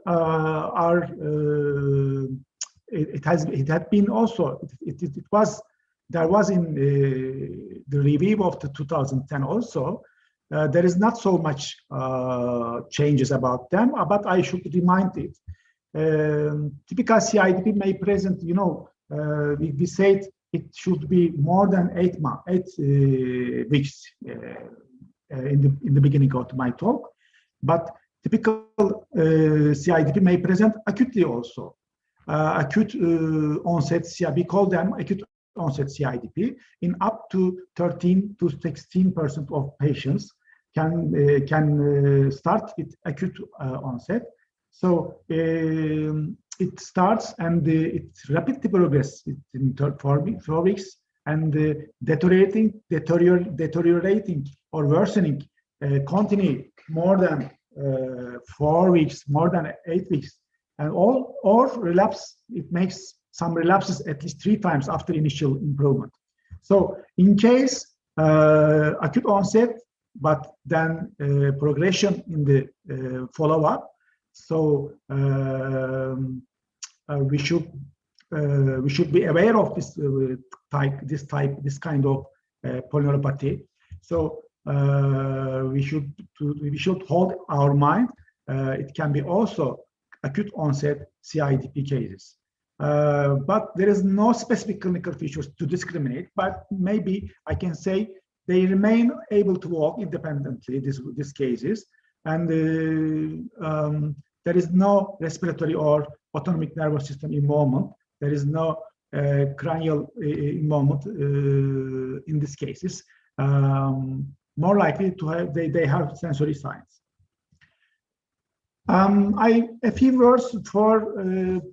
it had been also there was in the review of the 2010 also. There is not so much changes about them, but I should remind it. Typical CIDP may present, we said it should be more than 8 weeks in the beginning of my talk, but typical CIDP may present acutely also. Acute onset CIDP, we call them acute onset CIDP, in up to 13 to 16% of patients can start with acute onset. So it starts and it rapidly progresses in 4 weeks and deteriorating or worsening continue more than 4 weeks, more than 8 weeks, and or relapse. It makes some relapses at least 3 times after initial improvement. So in case acute onset, but then progression in the follow-up. So we should be aware of this kind of polyneuropathy. So we should hold our mind. It can be also acute onset CIDP cases. But there is no specific clinical features to discriminate, but maybe I can say they remain able to walk independently, these cases, and there is no respiratory or autonomic nervous system involvement. There is no cranial involvement in these cases. More likely to have, they have sensory signs. A few words for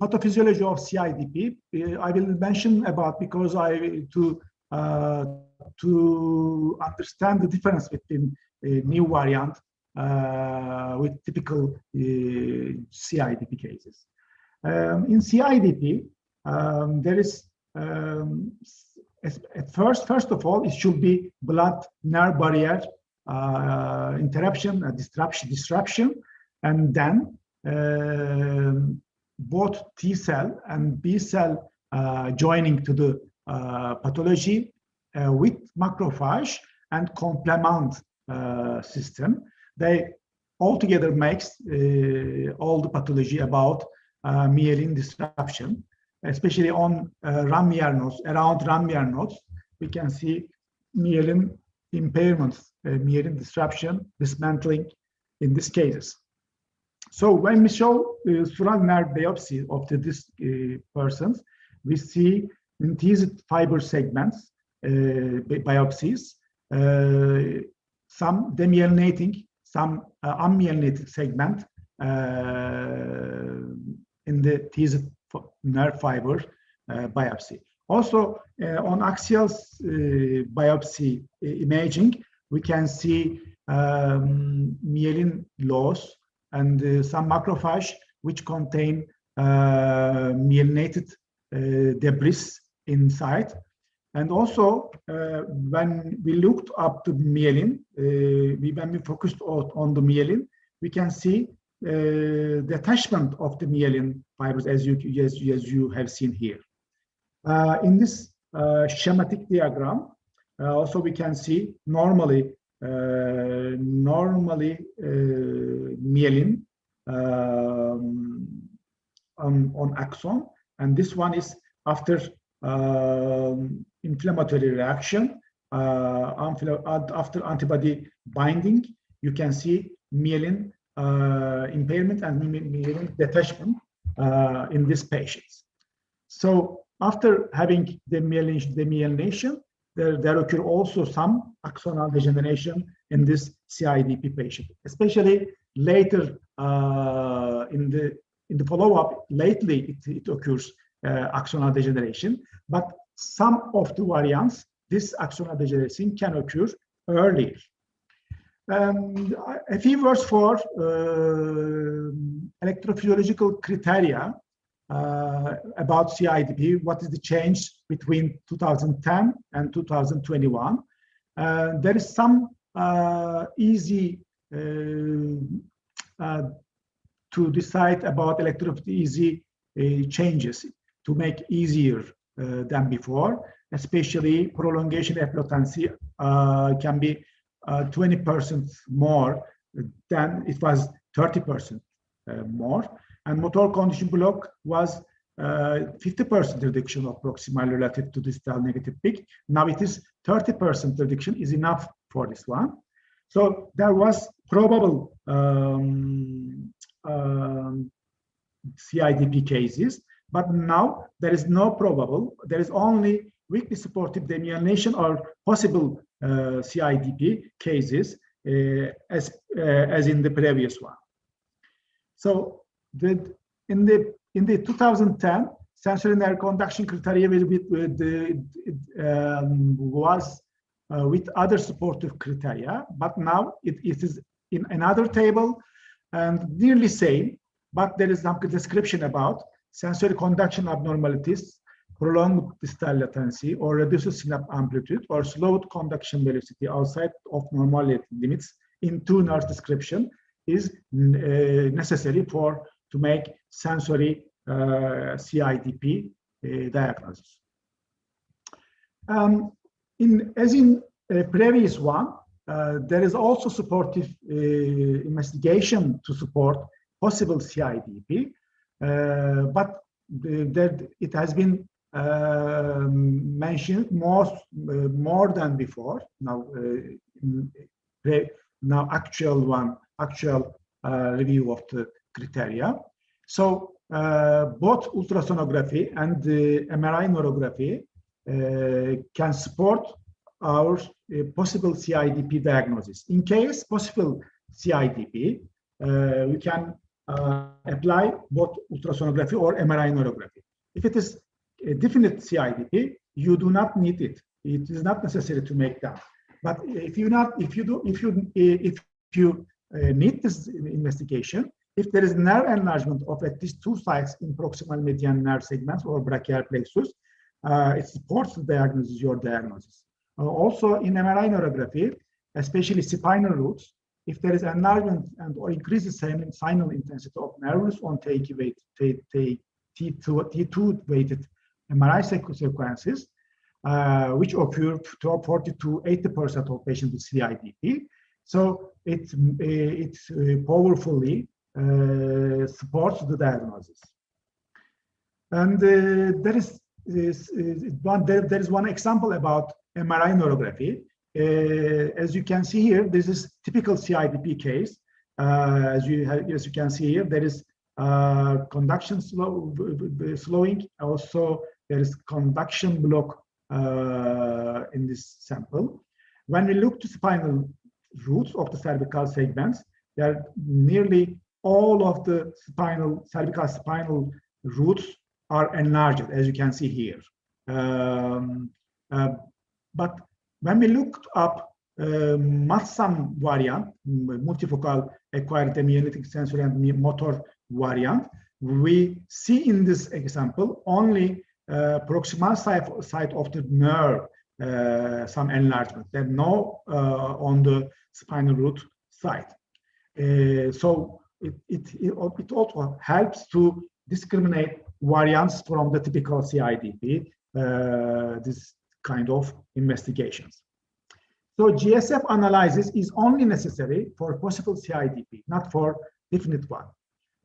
pathophysiology of CIDP. I will mention about because to understand the difference between a new variant with typical CIDP cases. In CIDP, there is first of all, it should be blood-nerve barrier interruption, disruption, and then both T cell and B cell joining to the pathology with macrophage and complement system. They altogether makes all the pathology about myelin disruption, especially on Ramvier nodes. Around Ramvier nodes, we can see myelin impairments, myelin disruption, dismantling in these cases. So when we show sural nerve biopsy of these persons, we see in these fiber segments biopsies, some demyelinating, some unmyelinated segment in the teased nerve fiber biopsy. Also, on axial biopsy imaging, we can see myelin loss and some macrophage which contain myelinated debris inside. And also, when we looked up the myelin, when we focused on the myelin, we can see detachment of the myelin fibers, as you have seen here. In this schematic diagram, also we can see normally myelin on axon, and this one is after inflammatory reaction, after antibody binding. You can see myelin impairment and myelin detachment in these patients. So after having the myelination, there occur also some axonal degeneration in this CIDP patient, especially later in the follow-up. Lately, it occurs axonal degeneration, but some of the variants, this axonal degeneration can occur earlier. A few words for electrophysiological criteria about CIDP. What is the change between 2010 and 2021? There is some easy to decide about easy changes to make easier than before, especially prolongation epilepsy can be 20% more than it was 30% more, and motor condition block was 50% reduction of proximal relative to distal negative peak. Now it is 30% reduction is enough for this one. So there was probable CIDP cases, but now there is no probable. There is only weakly supportive demyelination or possible CIDP cases as in the previous one. So in the 2010 sensory nerve conduction criteria was with other supportive criteria, but now it is in another table and nearly same, but there is some description about sensory conduction abnormalities, prolonged distal latency, or reduced synapse amplitude, or slowed conduction velocity outside of normal limits in two nerve description is necessary to make sensory CIDP diagnosis. As in previous one, there is also supportive investigation to support possible CIDP, but it has been mentioned more than before. Now actual review of the criteria. So both ultrasonography and the MRI neurography can support our possible CIDP diagnosis. In case possible CIDP, we can apply both ultrasonography or MRI neurography. If it is a definite CIDP, you do not need it. It is not necessary to make that. But if you need this investigation, if there is nerve enlargement of at least two sites in proximal median nerve segments or brachial plexus, it supports the diagnosis, your diagnosis. Also in MRI neurography, especially spinal roots, if there is enlargement and or increases signal intensity of nerves on T2 weighted MRI sequences, which occur to 40 to 80% of patients with CIDP. So it powerfully supports the diagnosis. And there is one example about MRI neurography. As you can see here, this is typical CIDP case. As you can see here, there is conduction slowing. Also, there is conduction block in this sample. When we look to spinal roots of the cervical segments, there nearly all of the cervical spinal roots are enlarged, as you can see here. But when we looked up MATSAM variant, multifocal acquired demyelitic sensory and motor variant, we see in this example only proximal side of the nerve, some enlargement. There's no on the spinal root side. So it also helps to discriminate variants from the typical CIDP, this kind of investigations. So GSF analysis is only necessary for possible CIDP, not for definite one.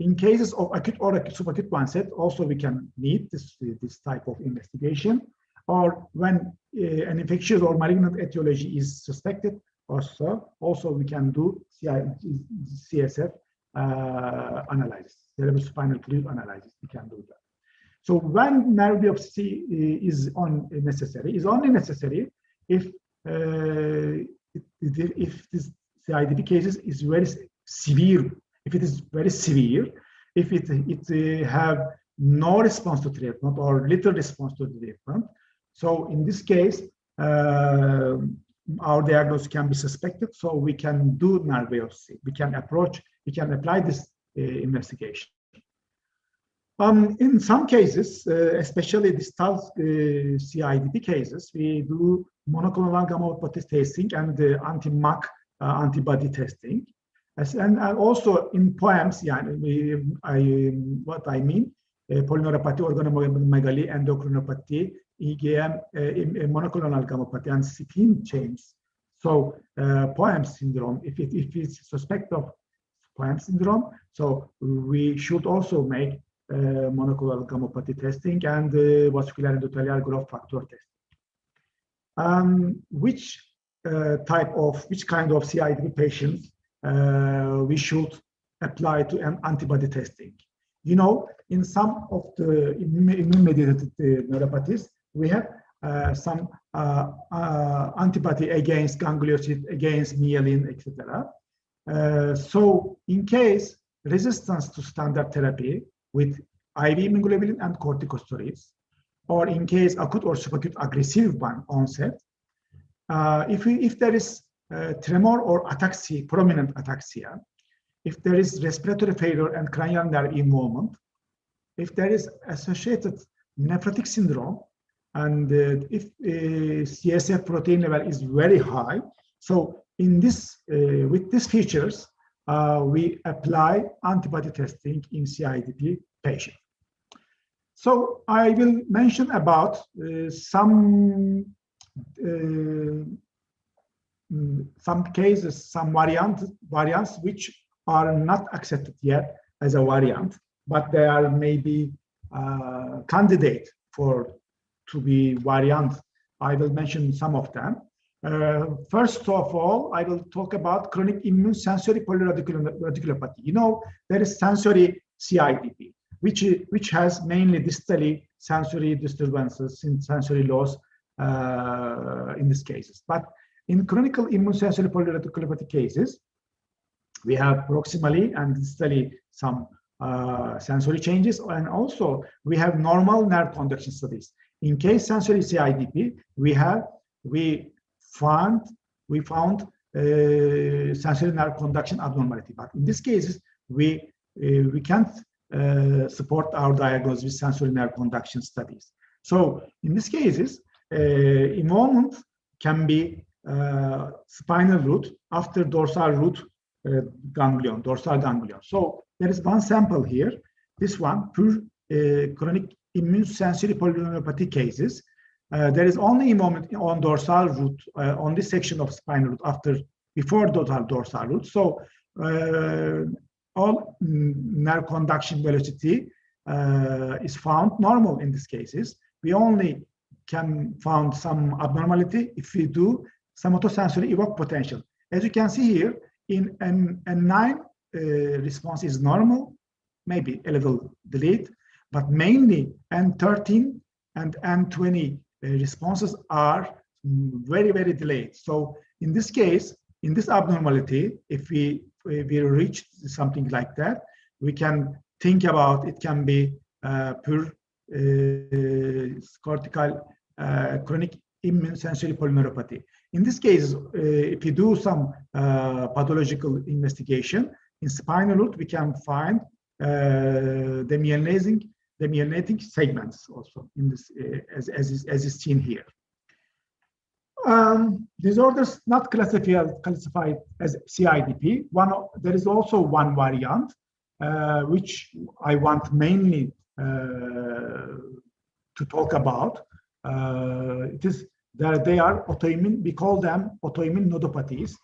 In cases of acute or subacute onset, also we can need this type of investigation, or when an infectious or malignant etiology is suspected, also we can do CSF analysis, cerebrospinal fluid analysis, we can do that. So when nerve biopsy is only necessary if this CIDP cases is very severe. If it is very severe, if it have no response to treatment or little response to treatment, so in this case, our diagnosis can be suspected, so we can do nerve biopsy. We can apply this investigation. In some cases, especially distal CIDP cases, we do monoclonal gammopathy testing and anti-MAC antibody testing. And also in POEMs, what I mean, polyneuropathy, organomegaly, endocrinopathy, EGM, monoclonal gammopathy, and skin change. So POEM syndrome, if it's suspect of POEM syndrome, so we should also make monoclonal gammopathy testing and vascular endothelial growth factor testing. Which kind of CIDP patients we should apply to an antibody testing? You know, in some of the immune-mediated neuropathies, we have some antibody against ganglioside, against myelin, etc. So in case resistance to standard therapy with IV immunoglobulin and corticosteroids, or in case acute or subacute aggressive onset, if there is tremor or ataxia, prominent ataxia, if there is respiratory failure and cranial nerve involvement, if there is associated nephrotic syndrome, and if CSF protein level is very high, so in this, with these features, we apply antibody testing in CIDP patients. So I will mention about some cases, some variants which are not accepted yet as a variant, but they are maybe candidate to be variant. I will mention some of them. First of all, I will talk about chronic immune sensory polyradiculopathy. You know, there is sensory CIDP, which has mainly distally sensory disturbances in sensory loss in these cases. But in chronic immune sensory polyradiculopathy cases, we have proximally and distally some sensory changes, and also we have normal nerve conduction studies. In case sensory CIDP, we found sensory nerve conduction abnormality. But in these cases, we can't support our diagnosis with sensory nerve conduction studies. So in these cases, involvement can be spinal root after dorsal root ganglion, dorsal ganglion. So there is one sample here. This one, pure chronic immune sensory polyneuropathy cases. There is only involvement on dorsal root, on this section of spinal root before dorsal root. So all nerve conduction velocity is found normal in these cases. We only can find some abnormality if we do somatosensory evoked potential. As you can see here, in N9 response is normal, maybe a little delayed, but mainly N13 and N20 responses are very, very delayed. So in this case, in this abnormality, if we reach something like that, we can think about it can be pure cortical chronic immune sensory polyneuropathy. In this case, if you do some pathological investigation in spinal root, we can find demyelinizing demyelinating segments also in this, as is seen here. Disorders not classified as CIDP. There is also one variant, which I want mainly to talk about. It is that they are autoimmune. We call them autoimmune nodopathies.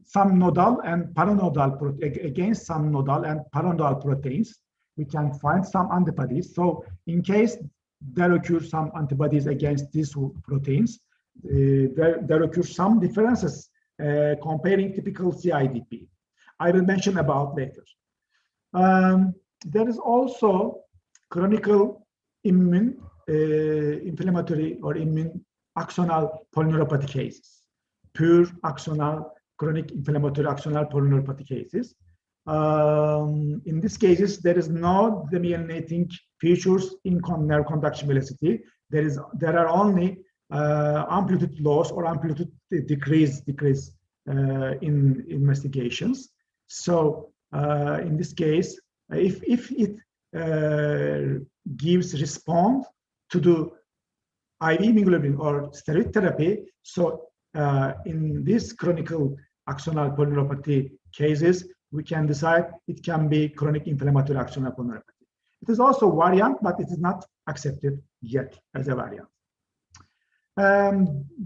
Some nodal and paranodal against some nodal and paranodal proteins, we can find some antibodies. So in case there occur some antibodies against these proteins, there occur some differences comparing typical CIDP. I will mention about later. There is also chronic immune inflammatory or immune axonal polyneuropathy cases, pure axonal chronic inflammatory axonal polyneuropathy cases. In these cases, there is no demyelinating features in nerve conduction velocity. There are only amplitude loss or amplitude decrease in investigations. So in this case, if it gives response to the IV immunoglobulin or steroid therapy, so in this chronic axonal polyneuropathy cases, we can decide it can be chronic inflammatory axonal polyneuropathy. It is also a variant, but it is not accepted yet as a variant.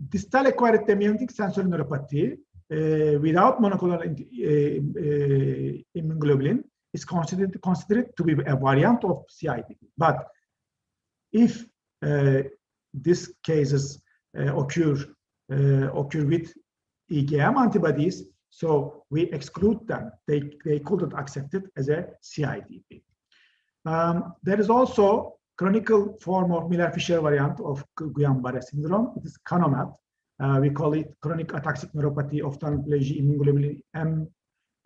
Distal acquired demyelinating sensory neuropathy without monoclonal immunoglobulin is considered to be a variant of CIDP. But if these cases occur with IgM antibodies, so we exclude them. They couldn't accept it as a CIDP. There is also chronic form of Miller-Fisher variant of Guillain-Barré syndrome. It is CANOMAT. We call it chronic ataxic neuropathy of ophthalmoplegia immunoglobulin M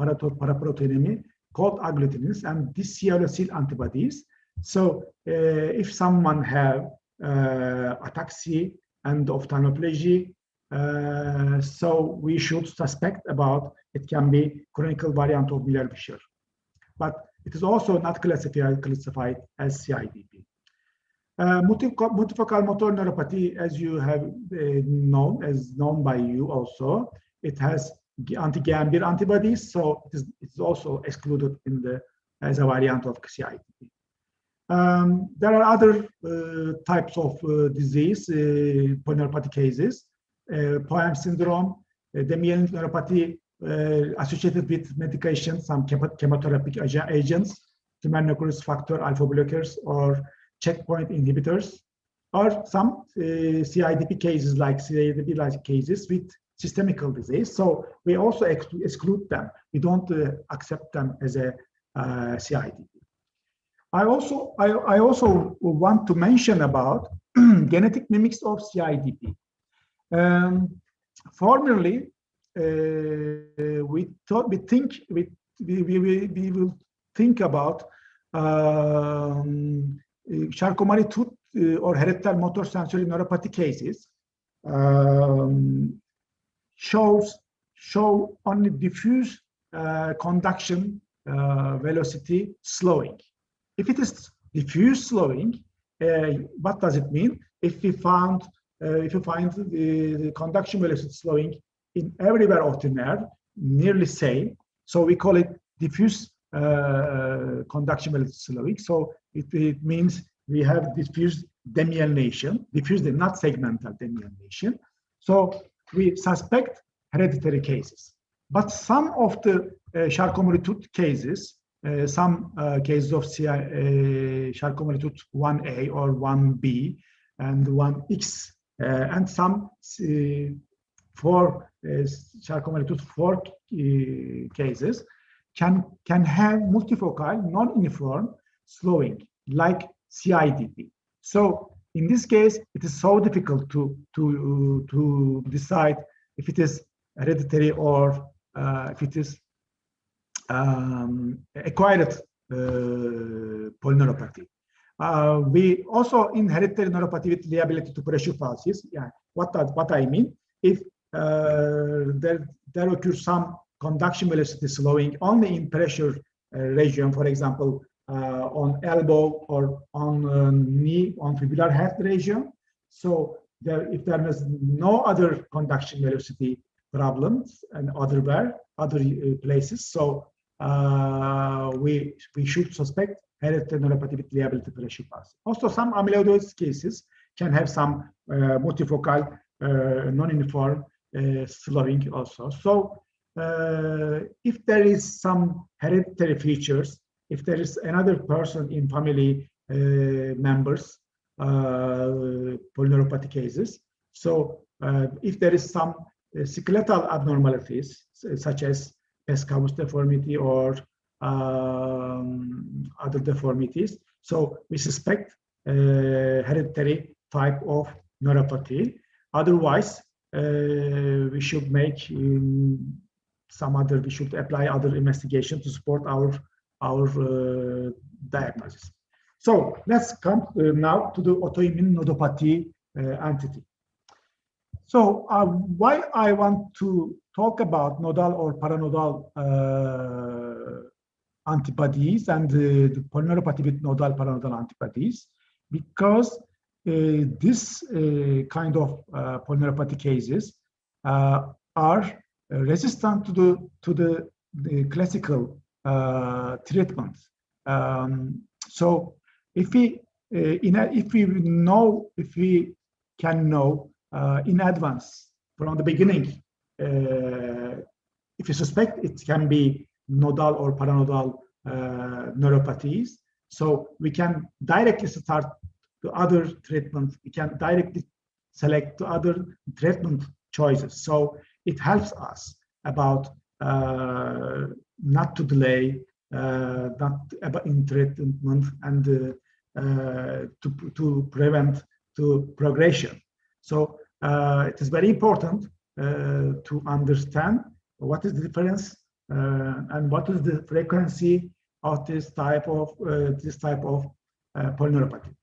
paraproteinemi called agglutinins and disease antibodies. So if someone have ataxia and ophthalmoplegia, so we should suspect about it can be chronic variant of Miller-Fisher. But it is also not classified as CIDP. Multifocal motor neuropathy, as you have known by you also, it has anti-Gambir antibodies, so it's also excluded as a variant of CIDP. There are other types of disease, polyneuropathy cases, POEM syndrome, demyelinating neuropathy associated with medication, some chemotherapeutic agents, tumor necrosis factor alpha blockers, or checkpoint inhibitors, or some CIDP cases like CIDP-like cases with systemic disease. So we also exclude them. We don't accept them as a CIDP. I also want to mention about genetic mimics of CIDP. Formerly, we will think about Charcot-Marie-Tooth or hereditary motor sensory neuropathy cases show only diffuse conduction velocity slowing. If it is diffuse slowing, what does it mean? If you find the conduction velocity slowing in everywhere of the nerve, nearly same, so we call it diffuse conduction velocity slowing. So it means we have diffuse demyelination, not segmental demyelination. So we suspect hereditary cases. But some of the Charcot-Marie-Tooth cases, some cases of Charcot-Marie-Tooth 1A or 1B and 1X, and some Charcot-Marie-Tooth 4 cases can have multifocal non-uniform slowing like CIDP. So in this case, it is so difficult to decide if it is hereditary or if it is acquired polyneuropathy. We also in hereditary neuropathy with liability to pressure pulses. Yeah, what I mean, if there occurs some conduction velocity slowing only in pressure region, for example, on elbow or on knee, on fibular head region. So if there is no other conduction velocity problems and other places, so we should suspect hereditary neuropathy with liability pressure pulse. Also, some amyloidosis cases can have some multifocal non-uniform slowing also. So if there is some hereditary features, if there is another person in family members, polyneuropathy cases, so if there is some skeletal abnormalities such as Pescavus deformity or other deformities, so we suspect hereditary type of neuropathy. Otherwise, we should make we should apply other investigation to support our diagnosis. So let's come now to the autoimmune nodopathy entity. So why I want to talk about nodal or paranodal antibodies and the polyneuropathy with nodal paranodal antibodies, because this kind of polyneuropathy cases are resistant to the classical treatments. So if we can know in advance from the beginning, if you suspect it can be nodal or paranodal neuropathies, so we can directly start to other treatments. We can directly select other treatment choices. So it helps us about not to delay, not about in treatment, and to prevent to progression. So it is very important to understand what is the difference and what is the frequency of this type of polyneuropathy.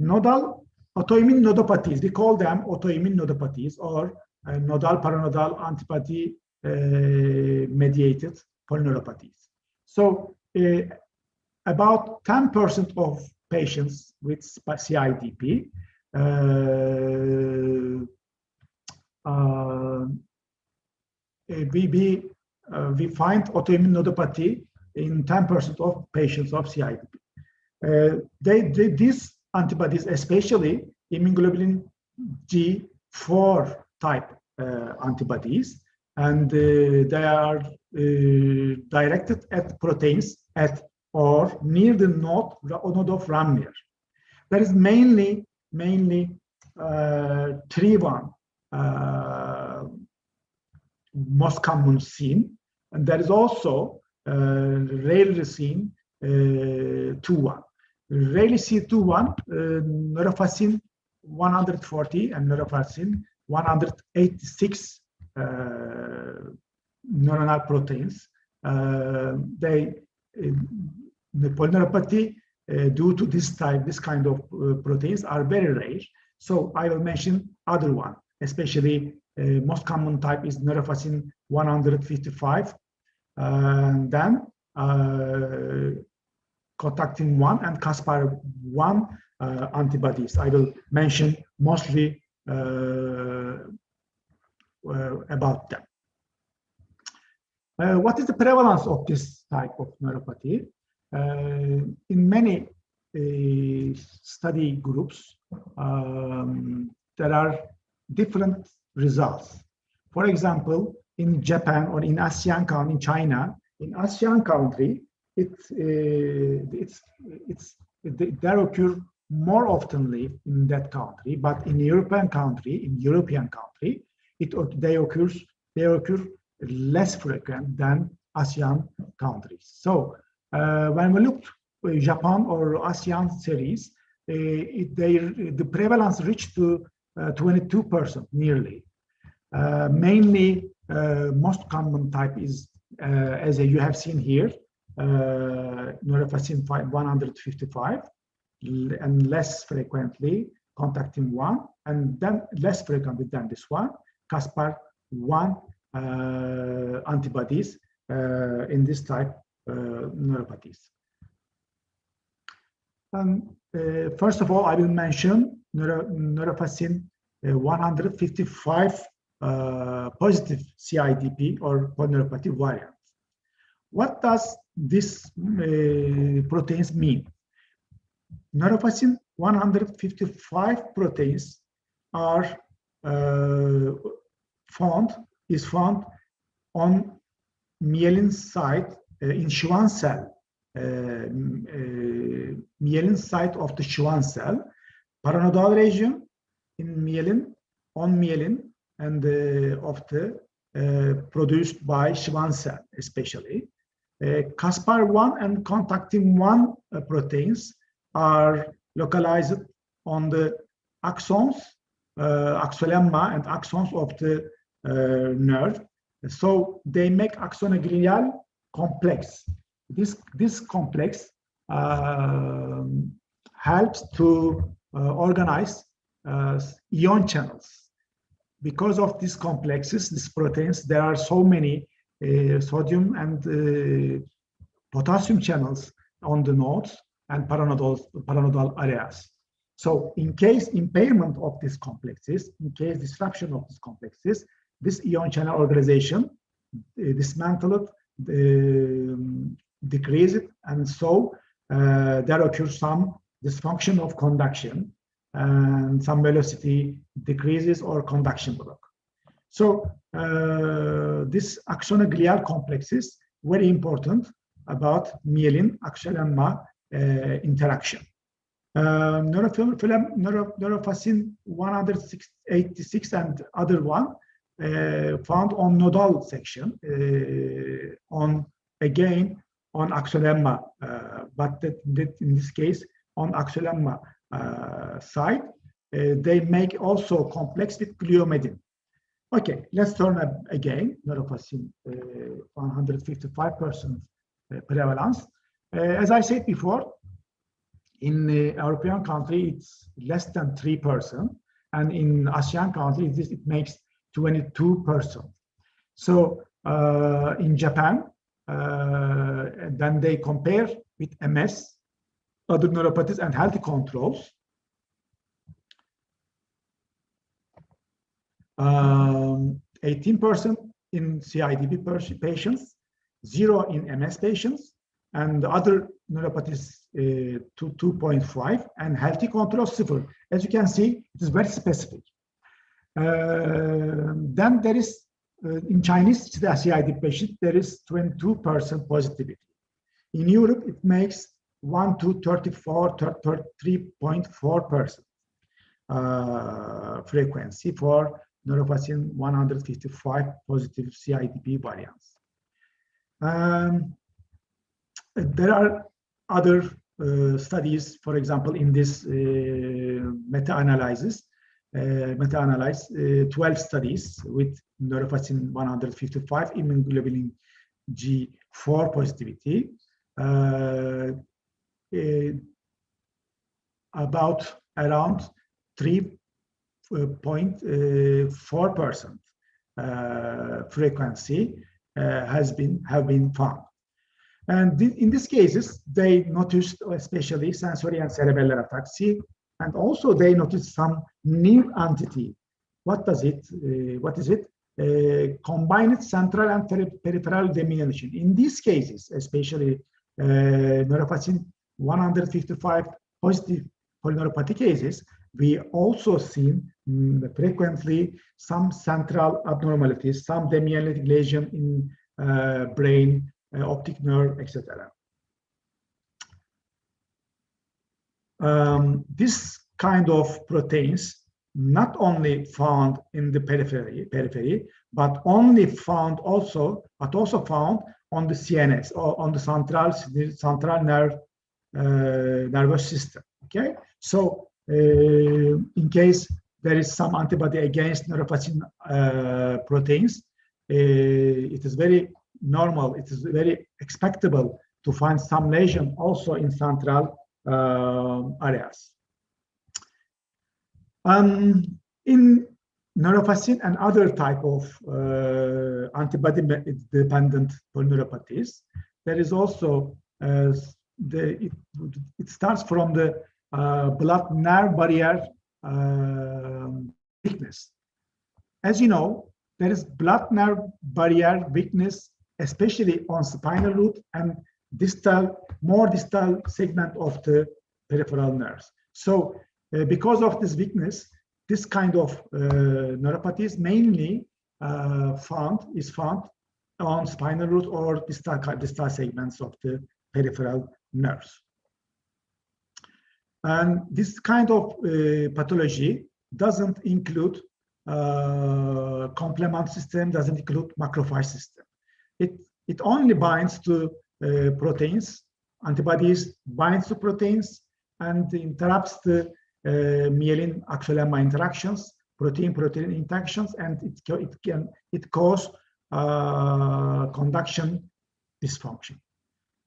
Nodal autoimmune nodopathies, we call them autoimmune nodopathies or nodal paranodal antibody mediated polyneuropathies. So about 10% of patients with CIDP we find autoimmune nodopathy in 10% of patients of CIDP. These antibodies, especially immunoglobulin G4 type antibodies, and they are directed at proteins at or near the node of Ramnier. There is mainly TRI1 most common seen, and there is also rarely seen 2-1. Rarely seen 2-1, neurofacin 140 and neurofacin 186 neuronal proteins. The polyneuropathy due to this kind of proteins are very rare. So I will mention other one, especially most common type is neurofacin 155, and then contactin 1 and caspar 1 antibodies. I will mention mostly about them. What is the prevalence of this type of neuropathy? In many study groups, there are different results. For example, in Japan or in ASEAN country, in China, in ASEAN country, they occur more oftenly in that country, but in European country, they occur less frequent than ASEAN countries. So when we look at Japan or ASEAN series, the prevalence reached to 22% nearly. Mainly, most common type is, as you have seen here, neurofacin 155, and less frequently contactin 1, and then less frequently than this one, caspar 1 antibodies in this type neuropathies. First of all, I will mention neuropathin 155 positive CIDP or polyneuropathy variant. What does this proteins mean? Neuropathin 155 proteins are found on myelin site in Schwann cell, myelin site of the Schwann cell, paranodal region in myelin, on myelin, and of the produced by Schwann cell, especially. Caspar-1 and contactin-1 proteins are localized on the axons, axolemma and axons of the nerve. So they make axonoglial complex. This complex helps to organize ion channels. Because of these complexes, these proteins, there are so many sodium and potassium channels on the nodes and paranodal areas. So in case impairment of these complexes, in case disruption of these complexes, this ion channel organization dismantled, decreased, and so there occurs some dysfunction of conduction and some velocity decreases or conduction block. So this axonoglial complexes very important about myelin axolemma interaction. Neuropathin 186 and other one found on nodal section on axolemma, but that in this case on axolemma side, they make also complex with gliomedin. Okay, let's turn again. Neuropathin 155% prevalence. As I said before, in the European country it's less than 3%, and in ASEAN countries it makes 22%. So in Japan, then they compare with MS, other neuropathies, and healthy controls. 18% in CIDP patients, 0 in MS patients, and other neuropathies 2.5, and healthy controls 0. As you can see, it is very specific. Then there is, in Chinese CIDP patient, there is 22% positivity. In Europe, it makes 1 to 3.4% frequency for neuropathin 155 positive CIDP variants. There are other studies, for example, in this meta-analysis, 12 studies with neuropathin 155 immunoglobulin G4 positivity, around 3.4% frequency have been found. And in these cases, they noticed especially sensory and cerebellar ataxia, and also they noticed some new entity. What is it? Combined central and peripheral diminution. In these cases, especially neuropathin 155 positive polyneuropathy cases, we also seen frequently some central abnormalities, some demyelinating lesion in brain, optic nerve, etc. This kind of proteins not only found in the periphery, but also found on the CNS or on the central nervous system. Okay, so in case there is some antibody against neuropathin proteins, it is very normal, it is very expectable to find some lesion also in central areas. In neuropathin and other type of antibody-dependent polyneuropathies, there is also it starts from the blood-nerve barrier weakness. As you know, there is blood-nerve barrier weakness, especially on spinal root and more distal segment of the peripheral nerves. So because of this weakness, this kind of neuropathies mainly found on spinal root or distal segments of the peripheral nerves. And this kind of pathology doesn't include complement system, doesn't include macrophage system. It only binds to proteins. Antibodies binds to proteins and interrupts the myelin axolemma interactions, protein-protein interactions, and it cause conduction dysfunction.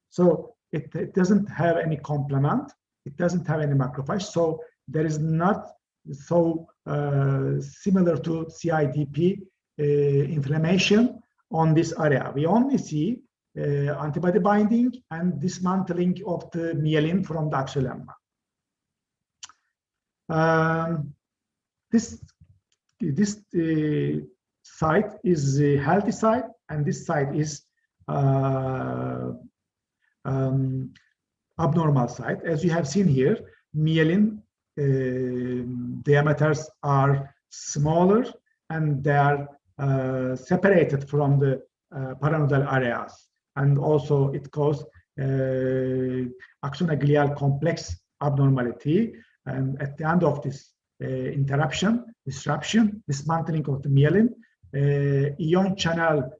So it doesn't have any complement, it doesn't have any macrophage, so there is not so similar to CIDP inflammation on this area. We only see antibody binding and dismantling of the myelin from the axolemma. This site is a healthy site, and this site is abnormal site. As you have seen here, myelin diameters are smaller and they are separated from the paranodal areas, and also it causes axonoglial complex abnormality. And at the end of this disruption, dismantling of the myelin, ion channel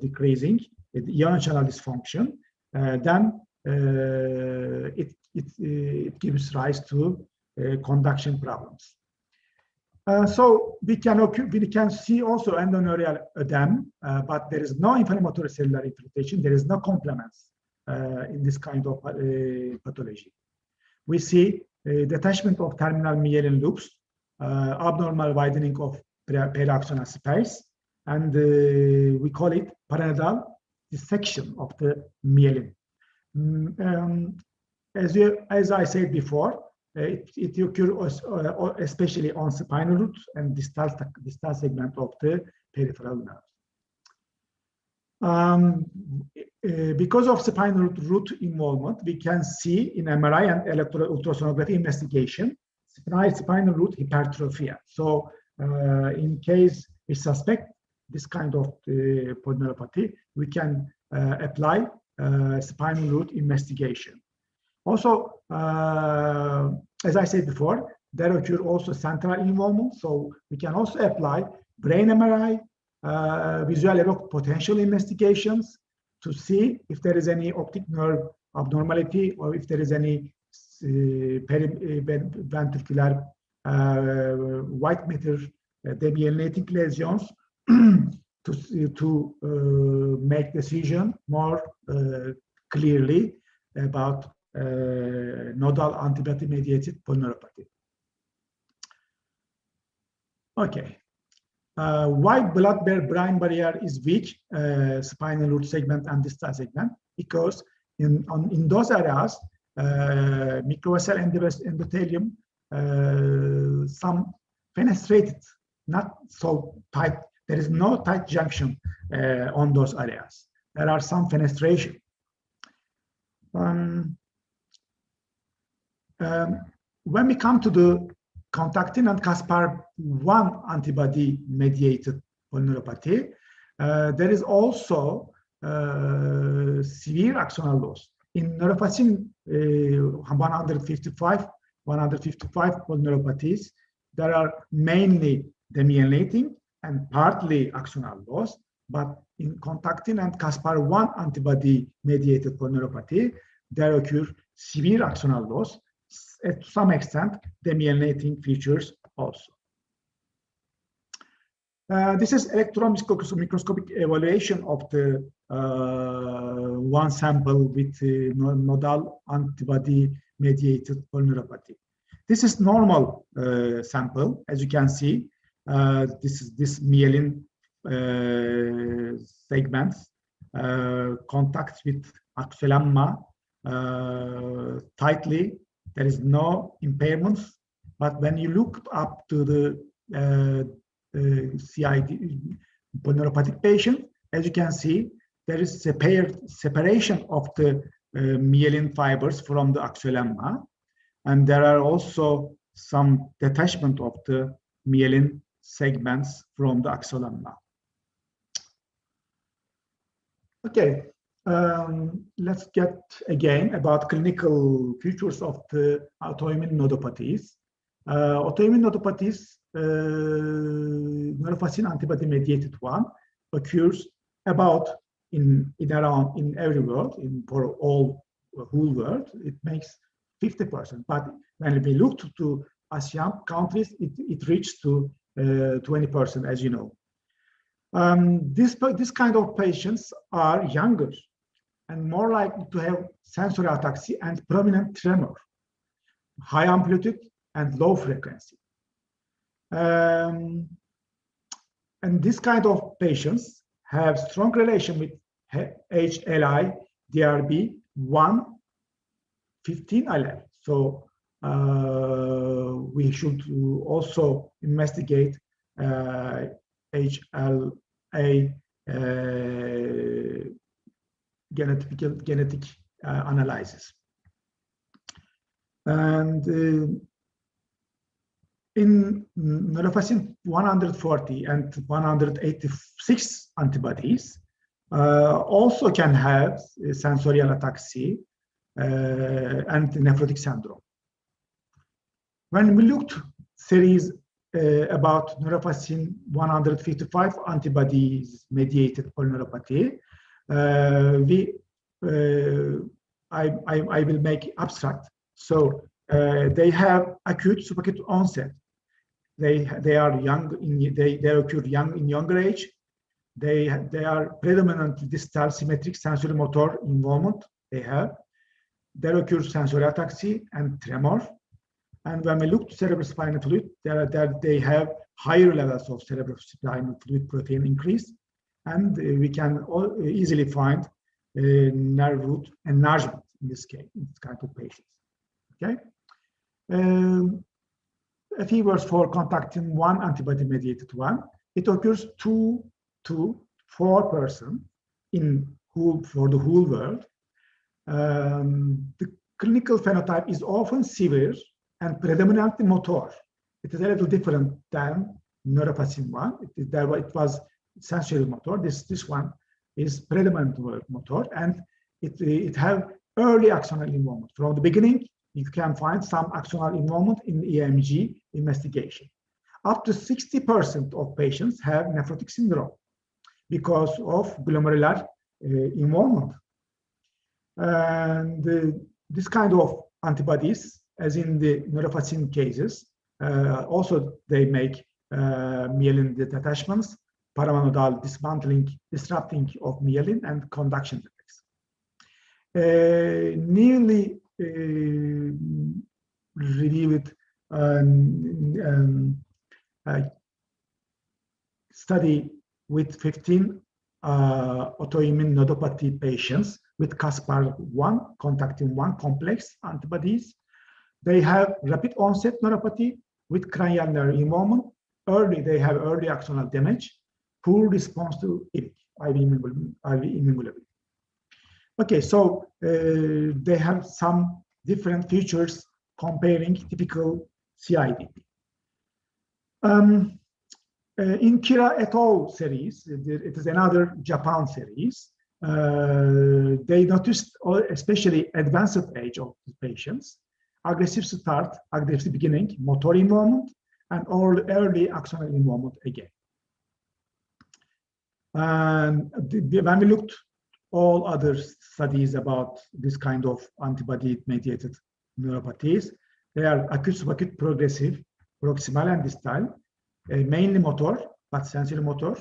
decreasing, ion channel dysfunction, then it gives rise to conduction problems. So we can see also endoneurial edema, but there is no inflammatory cellular infiltration, there is no complements in this kind of pathology. We see detachment of terminal myelin loops, abnormal widening of periaxonal space, and we call it paranodal dissection of the myelin. As I said before, it occurs especially on spinal root and distal segment of the peripheral nerves. Because of spinal root involvement, we can see in MRI and ultrasonography investigation spinal root hypertrophy. So in case we suspect this kind of polyneuropathy, we can apply spinal root investigation. Also, as I said before, there occur also central involvement, so we can also apply brain MRI, visual evoked potential investigations to see if there is any optic nerve abnormality or if there is any periventricular white matter demyelinating lesions to make decision more clearly about nodal antibody-mediated polyneuropathy. Okay. Why blood-brain barrier is weak, spinal root segment and distal segment? Because in those areas, microvascular endothelium, some fenestrated, not so tight. There is no tight junction on those areas. There are some fenestration. When we come to the contactin and Caspar-1 antibody-mediated polyneuropathy, there is also severe axonal loss. In neuropathin 155 polyneuropathies, there are mainly demyelinating and partly axonal loss, but in contactin and Caspar-1 antibody-mediated polyneuropathy, there occur severe axonal loss, to some extent demyelinating features also. This is electron microscopic evaluation of the one sample with nodal antibody-mediated polyneuropathy. This is normal sample, as you can see. This myelin segments contact with axolemma tightly. There is no impairments. But when you look up to the CID polyneuropathic patient, as you can see, there is separation of the myelin fibers from the axolemma, and there are also some detachment of the myelin segments from the axolemma. Okay, let's get again about clinical features of the autoimmune nodopathies. Autoimmune nodopathies, neuropathin antibody-mediated one, occurs about in every world, for all whole world, it makes 50%. But when we look to ASEAN countries, it reached to 20%, as you know. This kind of patients are younger and more likely to have sensory ataxia and prominent tremor, high amplitude and low frequency. And this kind of patients have strong relation with HLI, DRB, 1, 15 allele. So we should also investigate HLA genetic analysis. And in neuropathin 140 and 186 antibodies also can have sensorial ataxia and nephrotic syndrome. When we looked series about neuropathin 155 antibodies mediated polyneuropathy, I will make abstract. So they have acute subacute onset. They are young. They occur in younger age. They are predominantly distal symmetric sensory motor involvement. They occurs sensory ataxia and tremor. And when we look to cerebrospinal fluid, they have higher levels of cerebrospinal fluid protein increase, and we can easily find nerve root enlargement in this case, in this kind of patients. Okay. A few words for contactin 1 antibody-mediated one. It occurs 2 to 4% for the whole world. The clinical phenotype is often severe and predominantly motor. It is a little different than neuropathin 1. It was sensory motor. This one is predominantly motor, and it have early axonal involvement. From the beginning, you can find some axonal involvement in EMG investigation. Up to 60% of patients have nephrotic syndrome because of glomerular involvement. And this kind of antibodies, as in the neuropathin cases, also they make myelin detachments, paramonodal disrupting of myelin, and conduction defects. Nearly reviewed study with 15 autoimmune nodopathy patients with Caspar-1, contactin 1 complex antibodies. They have rapid onset neuropathy with cranial nerve involvement. They have early axonal damage, poor response to IV immunoglobulin. Okay, so they have some different features comparing typical CIDP. In Kira et al. Series, it is another Japan series. They noticed, especially advanced age of the patients, aggressive start, aggressive beginning, motor involvement, and early axonal involvement again. And when we looked all other studies about this kind of antibody-mediated neuropathies, they are acute, subacute, progressive, proximal, and distal, mainly motor, but sensory motor.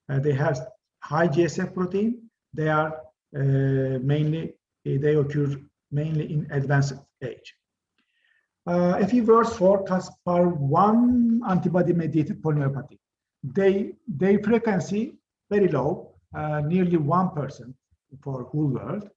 They have high GSF protein. They are they occur mainly in advanced age. A few words for Caspar-1 antibody-mediated polyneuropathy. Their frequency very low, nearly 1% for whole world.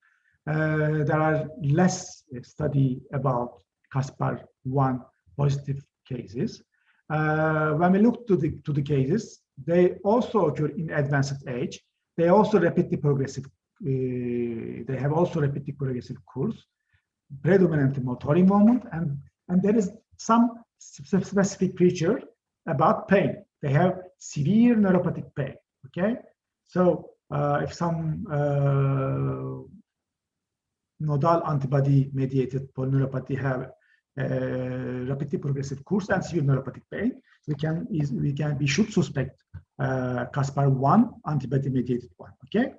there are less study about Caspar-1 positive cases. When we look to the cases, they also occur in advanced age. They also rapidly progressive. They have also rapidly progressive course, predominantly motor involvement, and there is some specific feature about pain. They have severe neuropathic pain. Okay, so if some nodal antibody-mediated polyneuropathy have rapidly progressive course and severe neuropathic pain, we should suspect Caspar-1 antibody-mediated one. Okay.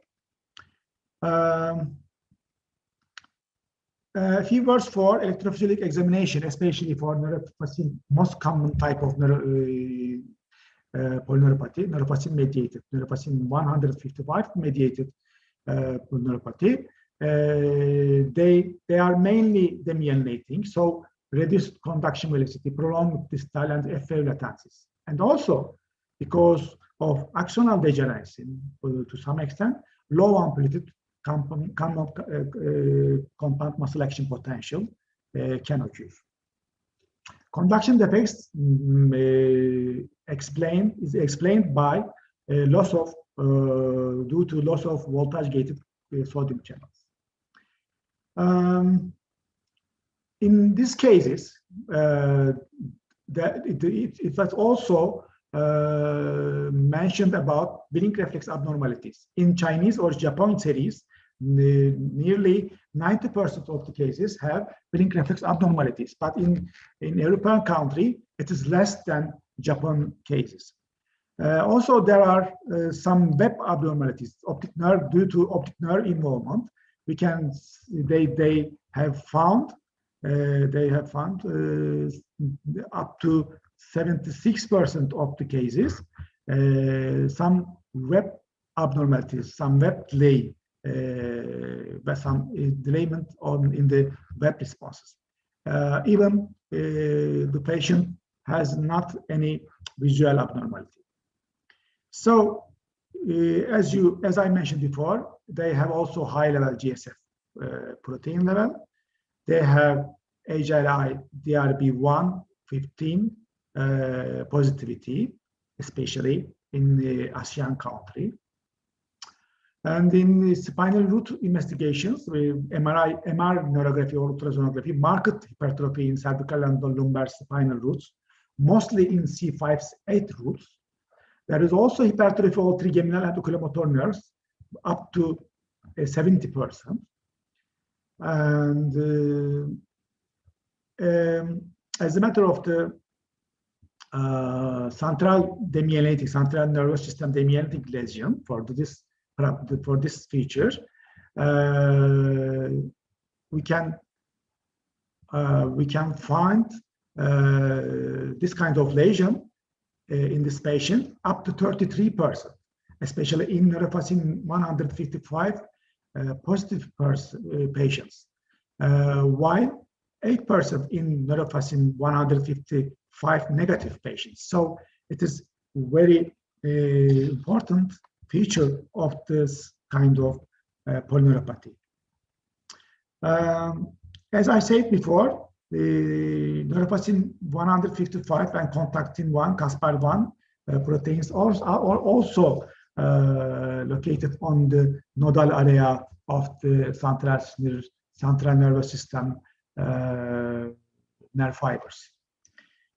A few words for electrophysiologic examination, especially for neuropathy, most common type of polyneuropathy, neuropathy-mediated, neuropathy 155 mediated polyneuropathy. They are mainly demyelinating, so reduced conduction velocity, prolonged distal and FA latencies, and also because of axonal degeneration to some extent, low amplitude compound muscle action potential can occur. Conduction defects is explained by loss of due to loss of voltage-gated sodium channels. In these cases, it was also mentioned about blink reflex abnormalities. In Chinese or Japan series, nearly 90% of the cases have blink reflex abnormalities, but in European country, it is less than Japan cases. Also, there are some web abnormalities, optic nerve due to optic nerve involvement. They have found up to 76% of the cases some web abnormalities, some web delay, but some delayment in the web responses. Even the patient has not any visual abnormality. So, as I mentioned before, they have also high level GSF protein level. They have HLI DRB1 15 positivity, especially in the ASEAN country. And in the spinal root investigations, with MR neurography or ultrasonography, marked hypertrophy in cervical and lumbar spinal roots, mostly in C5-8 roots. There is also hypertrophy of trigeminal and oculomotor nerves, up to 70%. And as a matter of the central nervous system demyelinating lesion for this feature, we can find this kind of lesion in this patient up to 33%, especially in neuropathy 155 positive patients, while 8% in neuropathy 155 negative patients. So it is very important feature of this kind of polyneuropathy. As I said before, the neuropathy 155 and contactin 1, Caspar-1 proteins are also located on the nodal area of the central nervous system nerve fibers.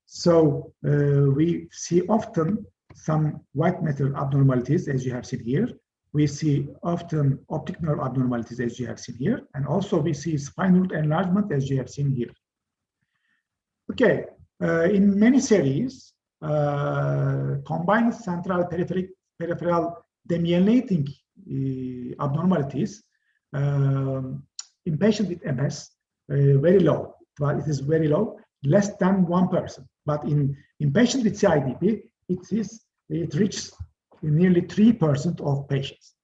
So we see often some white matter abnormalities, as you have seen here. We see often optic nerve abnormalities, as you have seen here, and also we see spinal root enlargement, as you have seen here. Okay, in many series, combined central peripheral demyelinating abnormalities in patients with MS, very low. Well, it is very low, less than 1%. But in patients with CIDP, it reaches nearly 3% of patients.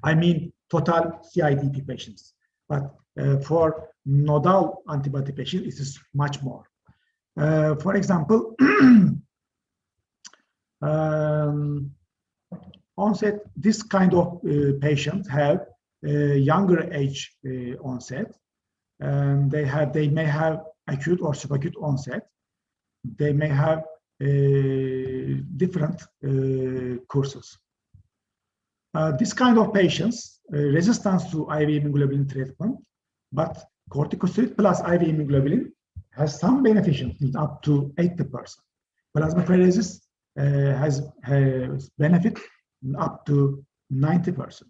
I mean, total CIDP patients. But for nodal antibody patients, it is much more. For example, onset, this kind of patients have younger age onset. They may have acute or subacute onset. They may have different courses. This kind of patients resistance to IV immunoglobulin treatment, but corticosteroid plus IV immunoglobulin has some beneficence up to 80%. Plasmapheresis has benefit up to 90%.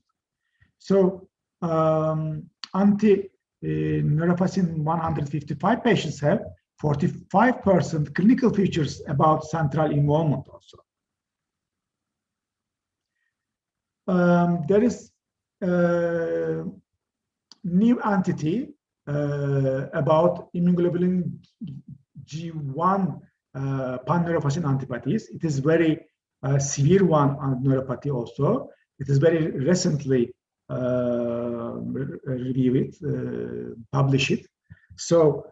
So anti-neuropathin 155 patients have 45% clinical features about central involvement also. There is a new entity about immunoglobulin G1 pan-neuropathin antibodies. It is very severe one neuropathy also. It is very recently reviewed, published. So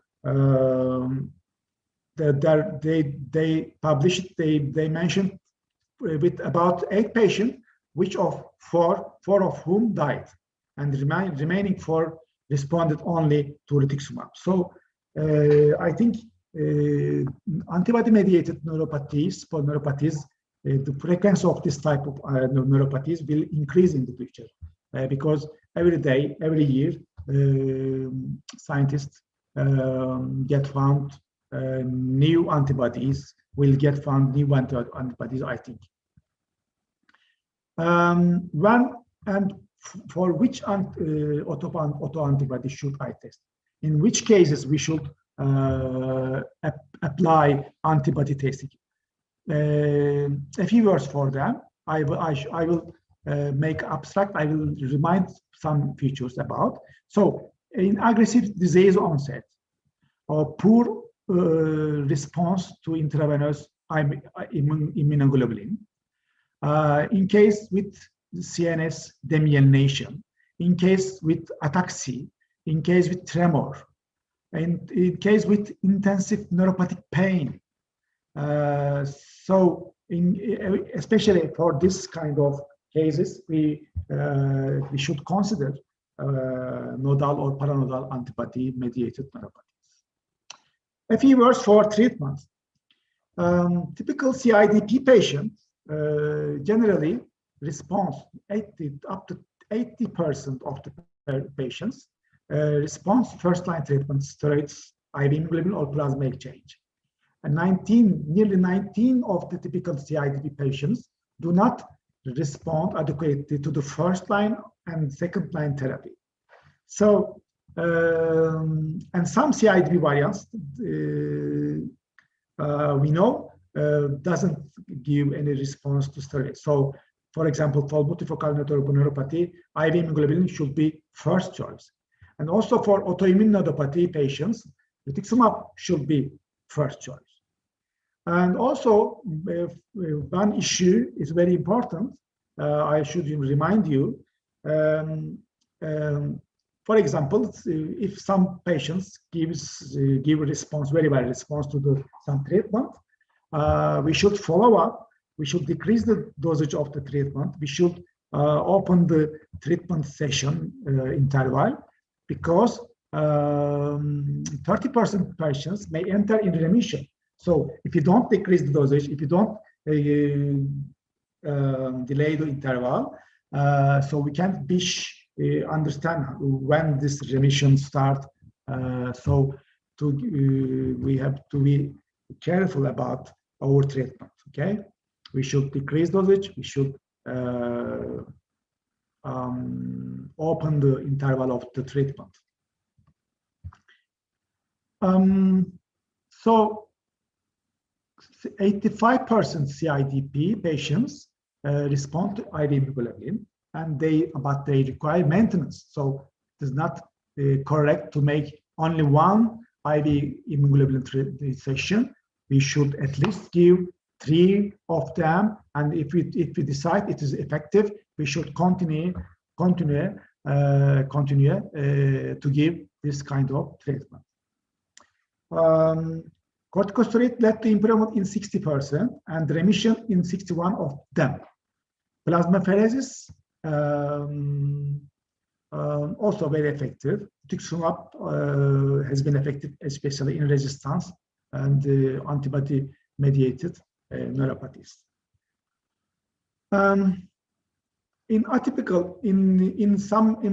they published, they mentioned with about 8 patients, which of four of whom died, and remaining 4 responded only to rituximab. So I think antibody-mediated neuropathies, the frequency of this type of neuropathies will increase in the future because every day, every year, scientists get found new antibodies, will get found new antibodies, I think. When and for which autoantibody should I test? In which cases we should apply antibody testing? A few words for them. I will make abstract. I will remind some features about. So, in aggressive disease onset or poor response to intravenous immunoglobulin, in case with CNS demyelination, in case with ataxia, in case with tremor, and in case with intensive neuropathic pain. So, especially for this kind of cases, we should consider nodal or paranodal antibody-mediated neuropathies. A few words for treatment. Typical CIDP patients generally respond, up to 80% of the patients respond to first-line treatment, steroids, IV immunoglobulin, or plasma exchange. And nearly 19 of the typical CIDP patients do not respond adequately to the first-line and second-line therapy. So, and some CIDP variants, we know, doesn't give any response to steroids. So, for example, for multifocal neuropathy, IV immunoglobulin should be first choice. And also for autoimmune neuropathy patients, rituximab should be first choice. And also, one issue is very important. I should remind you. For example, if some patients give a response, very well response to some treatment, we should follow up. We should decrease the dosage of the treatment. We should open the treatment session interval, because 30% patients may enter in remission. So if you don't decrease the dosage, if you don't delay the interval, so we can't understand when this remission starts. So we have to be careful about our treatment. Okay, we should decrease dosage. We should open the interval of the treatment. So 85% CIDP patients respond to IV immunoglobulin, and they require maintenance. So it is not correct to make only one IV immunoglobulin session. We should at least give 3 of them, and if we decide it is effective, we should continue to give this kind of treatment. Corticosteroid led to improvement in 60% and remission in 61 of them. Plasmapheresis also very effective. Rituximab has been effective, especially in resistance and antibody-mediated neuropathies. In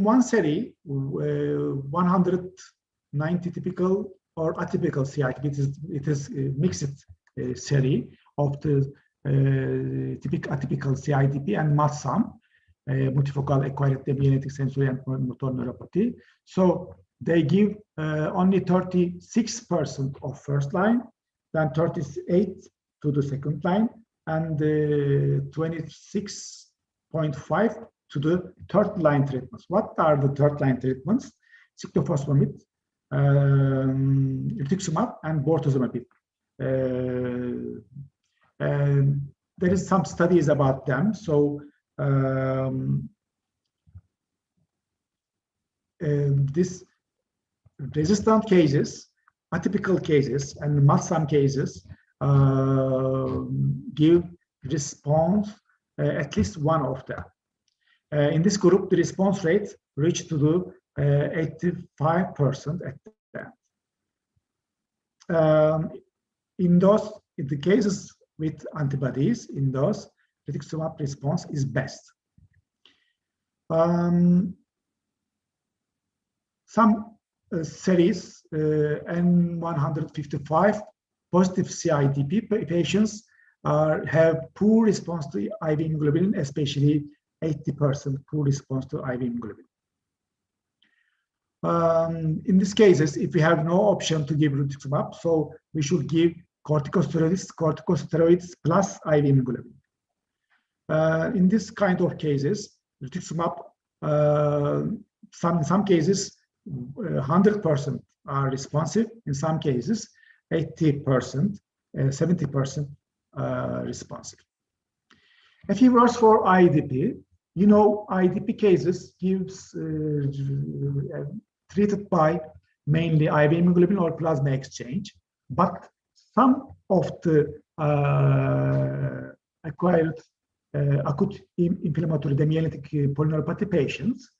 one series, 190 typical or atypical CIDP. It is a mixed series of the atypical CIDP and MASAM, multifocal acquired demyelinating sensory and motor neuropathy. So they give only 36% of first line, then 38 to the second line, and 26.5 to the third line treatments. What are the third line treatments? Cyclophosphamide, rituximab, and bortezomib. There is some studies about them. So this resistant cases, atypical cases, and MASAM cases give response at least one of them. In this group, the response rate reached to the 85% at the end. In the cases with antibodies, in those, rituximab response is best. Some series N155 positive CIDP patients have poor response to IV immunoglobulin, especially 80% poor response to IV immunoglobulin. In these cases, if we have no option to give rituximab, so we should give corticosteroids plus IV immunoglobulin. In this kind of cases, rituximab, some cases, 100% are responsive. In some cases, 80%, 70% responsive. A few words for IDP. You know, IDP cases gives treated by mainly IV immunoglobulin or plasma exchange, but some of the acquired acute inflammatory demyelinating polyneuropathy patients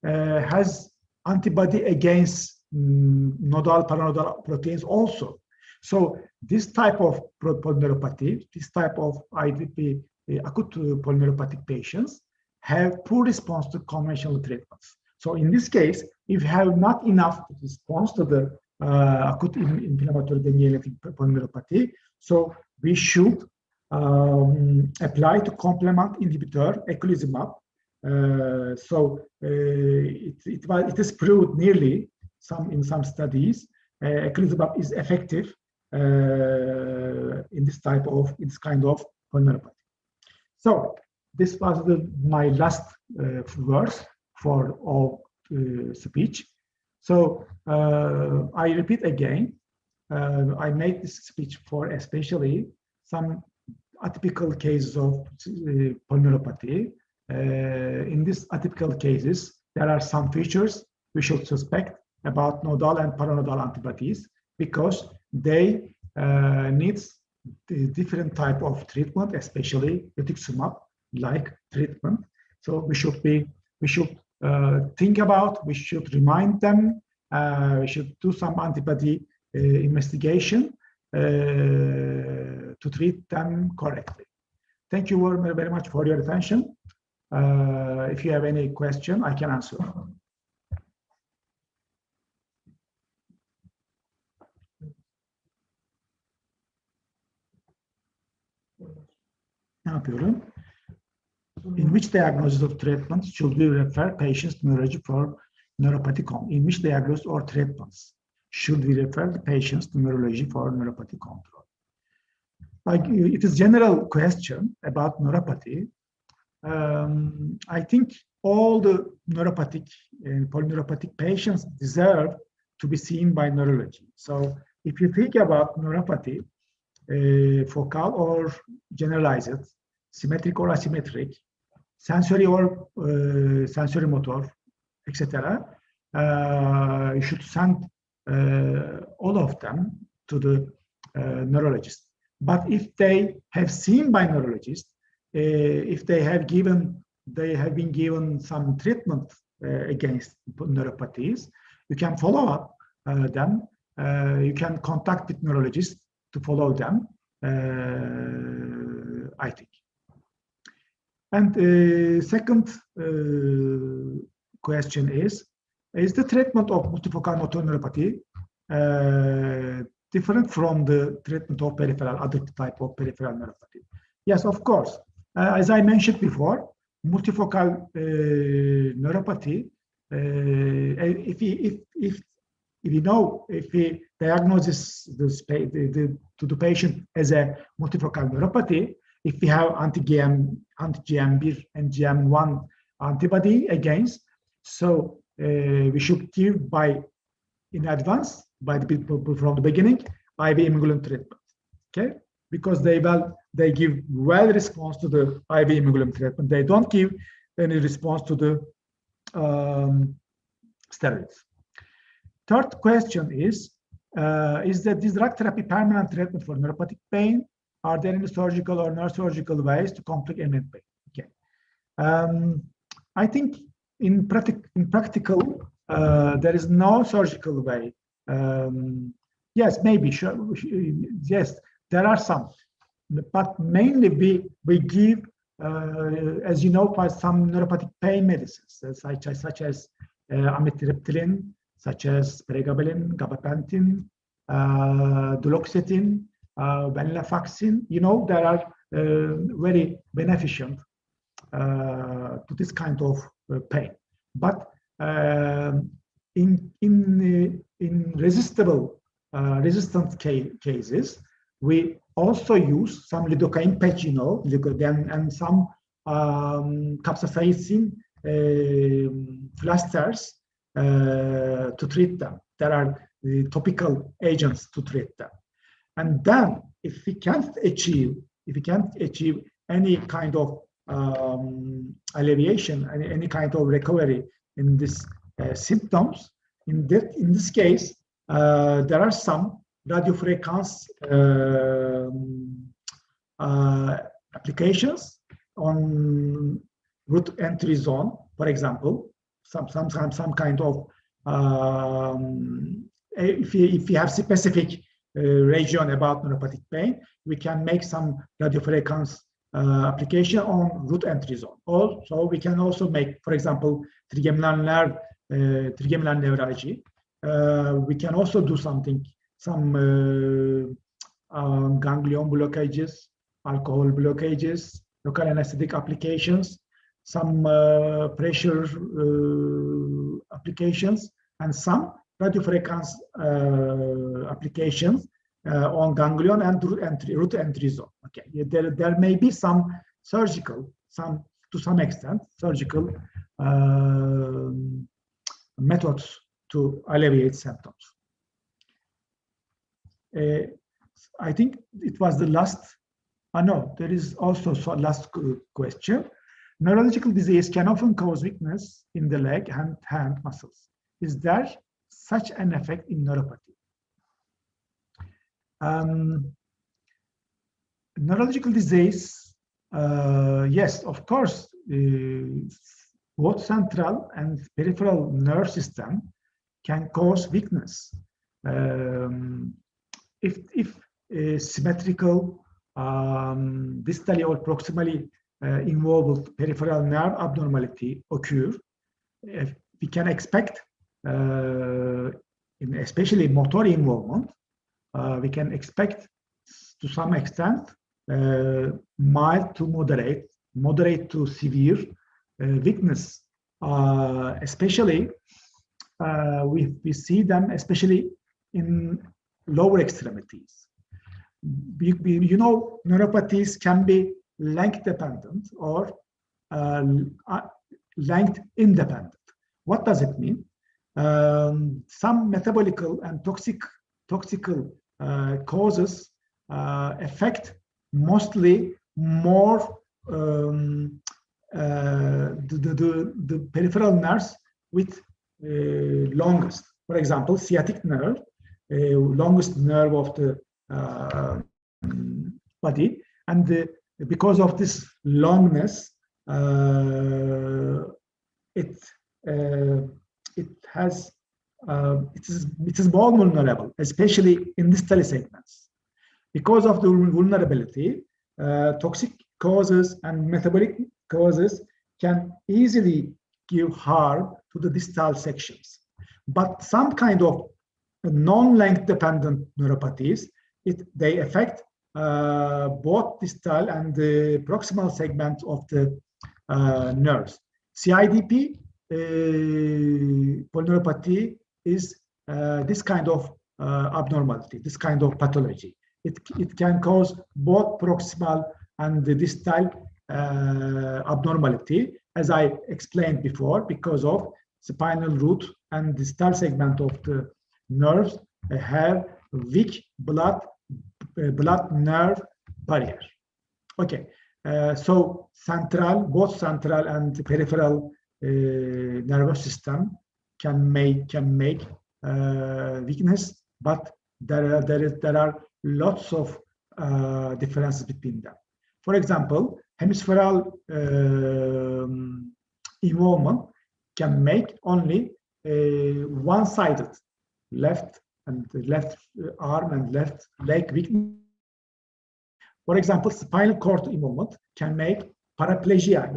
has antibody against nodal paranodal proteins also. So this type of polyneuropathy, this type of IDP acute polyneuropathic patients have poor response to conventional treatments. So in this case, if you have not enough response to the acute inflammatory demyelinating polyneuropathy, so we should apply to complement inhibitor eculizumab. It is proved nearly in some studies eculizumab is effective in this kind of polyneuropathy. So this was my last verse for all speech. So I repeat again, I made this speech for especially some atypical cases of polyneuropathy. In these atypical cases, there are some features we should suspect about nodal and paranodal antibodies because they need different type of treatment, especially rituximab-like treatment. So we should think about, we should remind them, we should do some antibody investigation to treat them correctly. Thank you very much for your attention. If you have any question, I can answer. In which diagnosis of treatments should we refer patients to neurology for neuropathic control? In which diagnosis or treatments should we refer the patients to neurology for neuropathic control? Like it is general question about neuropathy. I think all the neuropathic and polyneuropathic patients deserve to be seen by neurology. So if you think about neuropathy, focal or generalized, symmetric or asymmetric, sensory or sensory motor, etc., you should send all of them to the neurologist. But if they have seen by neurologist, if they have been given some treatment against neuropathies. You can follow up them. You can contact with neurologists to follow them, I think. And second question is the treatment of multifocal motor neuropathy different from the treatment of other type of peripheral neuropathy? Yes, of course. As I mentioned before, multifocal neuropathy, if we diagnose to the patient as a multifocal neuropathy, if we have anti-GM1 and GM1 antibody against, so we should give in advance, from the beginning, IV immunoglobulin treatment. Okay, because they give well response to the IV immunoglobulin treatment. They don't give any response to the steroids. Third question is that this drug therapy permanent treatment for neuropathic pain? Are there any surgical or non-surgical ways to complete imminent pain? Okay. I think in practical, there is no surgical way. Yes, maybe, sure, yes, there are some, but mainly we give, as you know, some neuropathic pain medicines, such as amitriptyline, such as pregabalin, gabapentin, duloxetine, venlafaxine. You know, there are very beneficial to this kind of pain. But in resistant cases, we also use some lidocaine patch, you know, and some capsaicin plasters to treat them. There are topical agents to treat them. And then, if we can't achieve any kind of alleviation, any kind of recovery in this symptoms, in this case, there are some radiofrequency applications on root entry zone, for example. Some kind of if we have specific region about neuropathic pain, we can make some radiofrequency application on root entry zone. Also, we can also make, for example, trigeminal neurology. We can also do some ganglion blockages, alcohol blockages, local anesthetic applications, some pressure applications, and some radiofrequency applications on ganglion and root entry zone. Okay, there may be some surgical, to some extent, surgical methods to alleviate symptoms. I think it was the last. No, there is also last question. Neurological disease can often cause weakness in the leg and hand muscles. Is there such an effect in neuropathy? Neurological disease, yes, of course, both central and peripheral nerve system can cause weakness. If symmetrical, distally or proximally involved peripheral nerve abnormality occur, we can expect, especially motor involvement, we can expect to some extent mild to moderate to severe weakness, especially we see them especially in lower extremities. You know, neuropathies can be length dependent or length independent. What does it mean? Some metabolical and toxical causes affect mostly more the peripheral nerves with longest. For example, sciatic nerve, longest nerve of the body, and because of this longness, it it is more vulnerable, especially in distal segments. Because of the vulnerability, toxic causes and metabolic causes can easily give harm to the distal sections. But some kind of non-length dependent neuropathies, they affect both distal and the proximal segment of the nerves. CIDP polyneuropathy is this kind of abnormality, this kind of pathology. It can cause both proximal and the distal abnormality, as I explained before, because of spinal root and distal segment of the nerves have weak blood-nerve barrier. Okay, so both central and peripheral nervous system can make weakness, but there are lots of differences between them. For example, hemispherical involvement can make only one-sided left arm and left leg weakness. For example, spinal cord involvement can make paraplegia,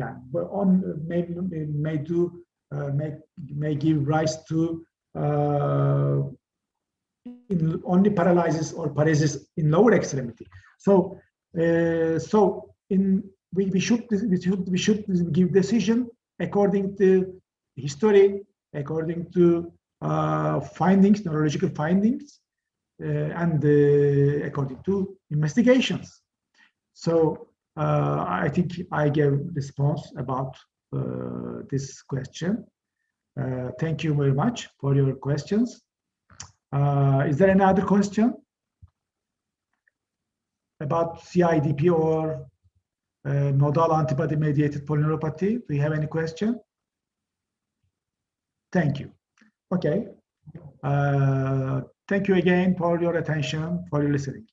may give rise to only paralysis or paresis in lower extremity. So we should give decision according to history, according to findings, neurological findings, and according to investigations. So I think I gave response about this question. Thank you very much for your questions. Is there any other question about CIDP or nodal antibody-mediated polyneuropathy? Do you have any question? Thank you. Okay. Thank you again for your attention, for your listening.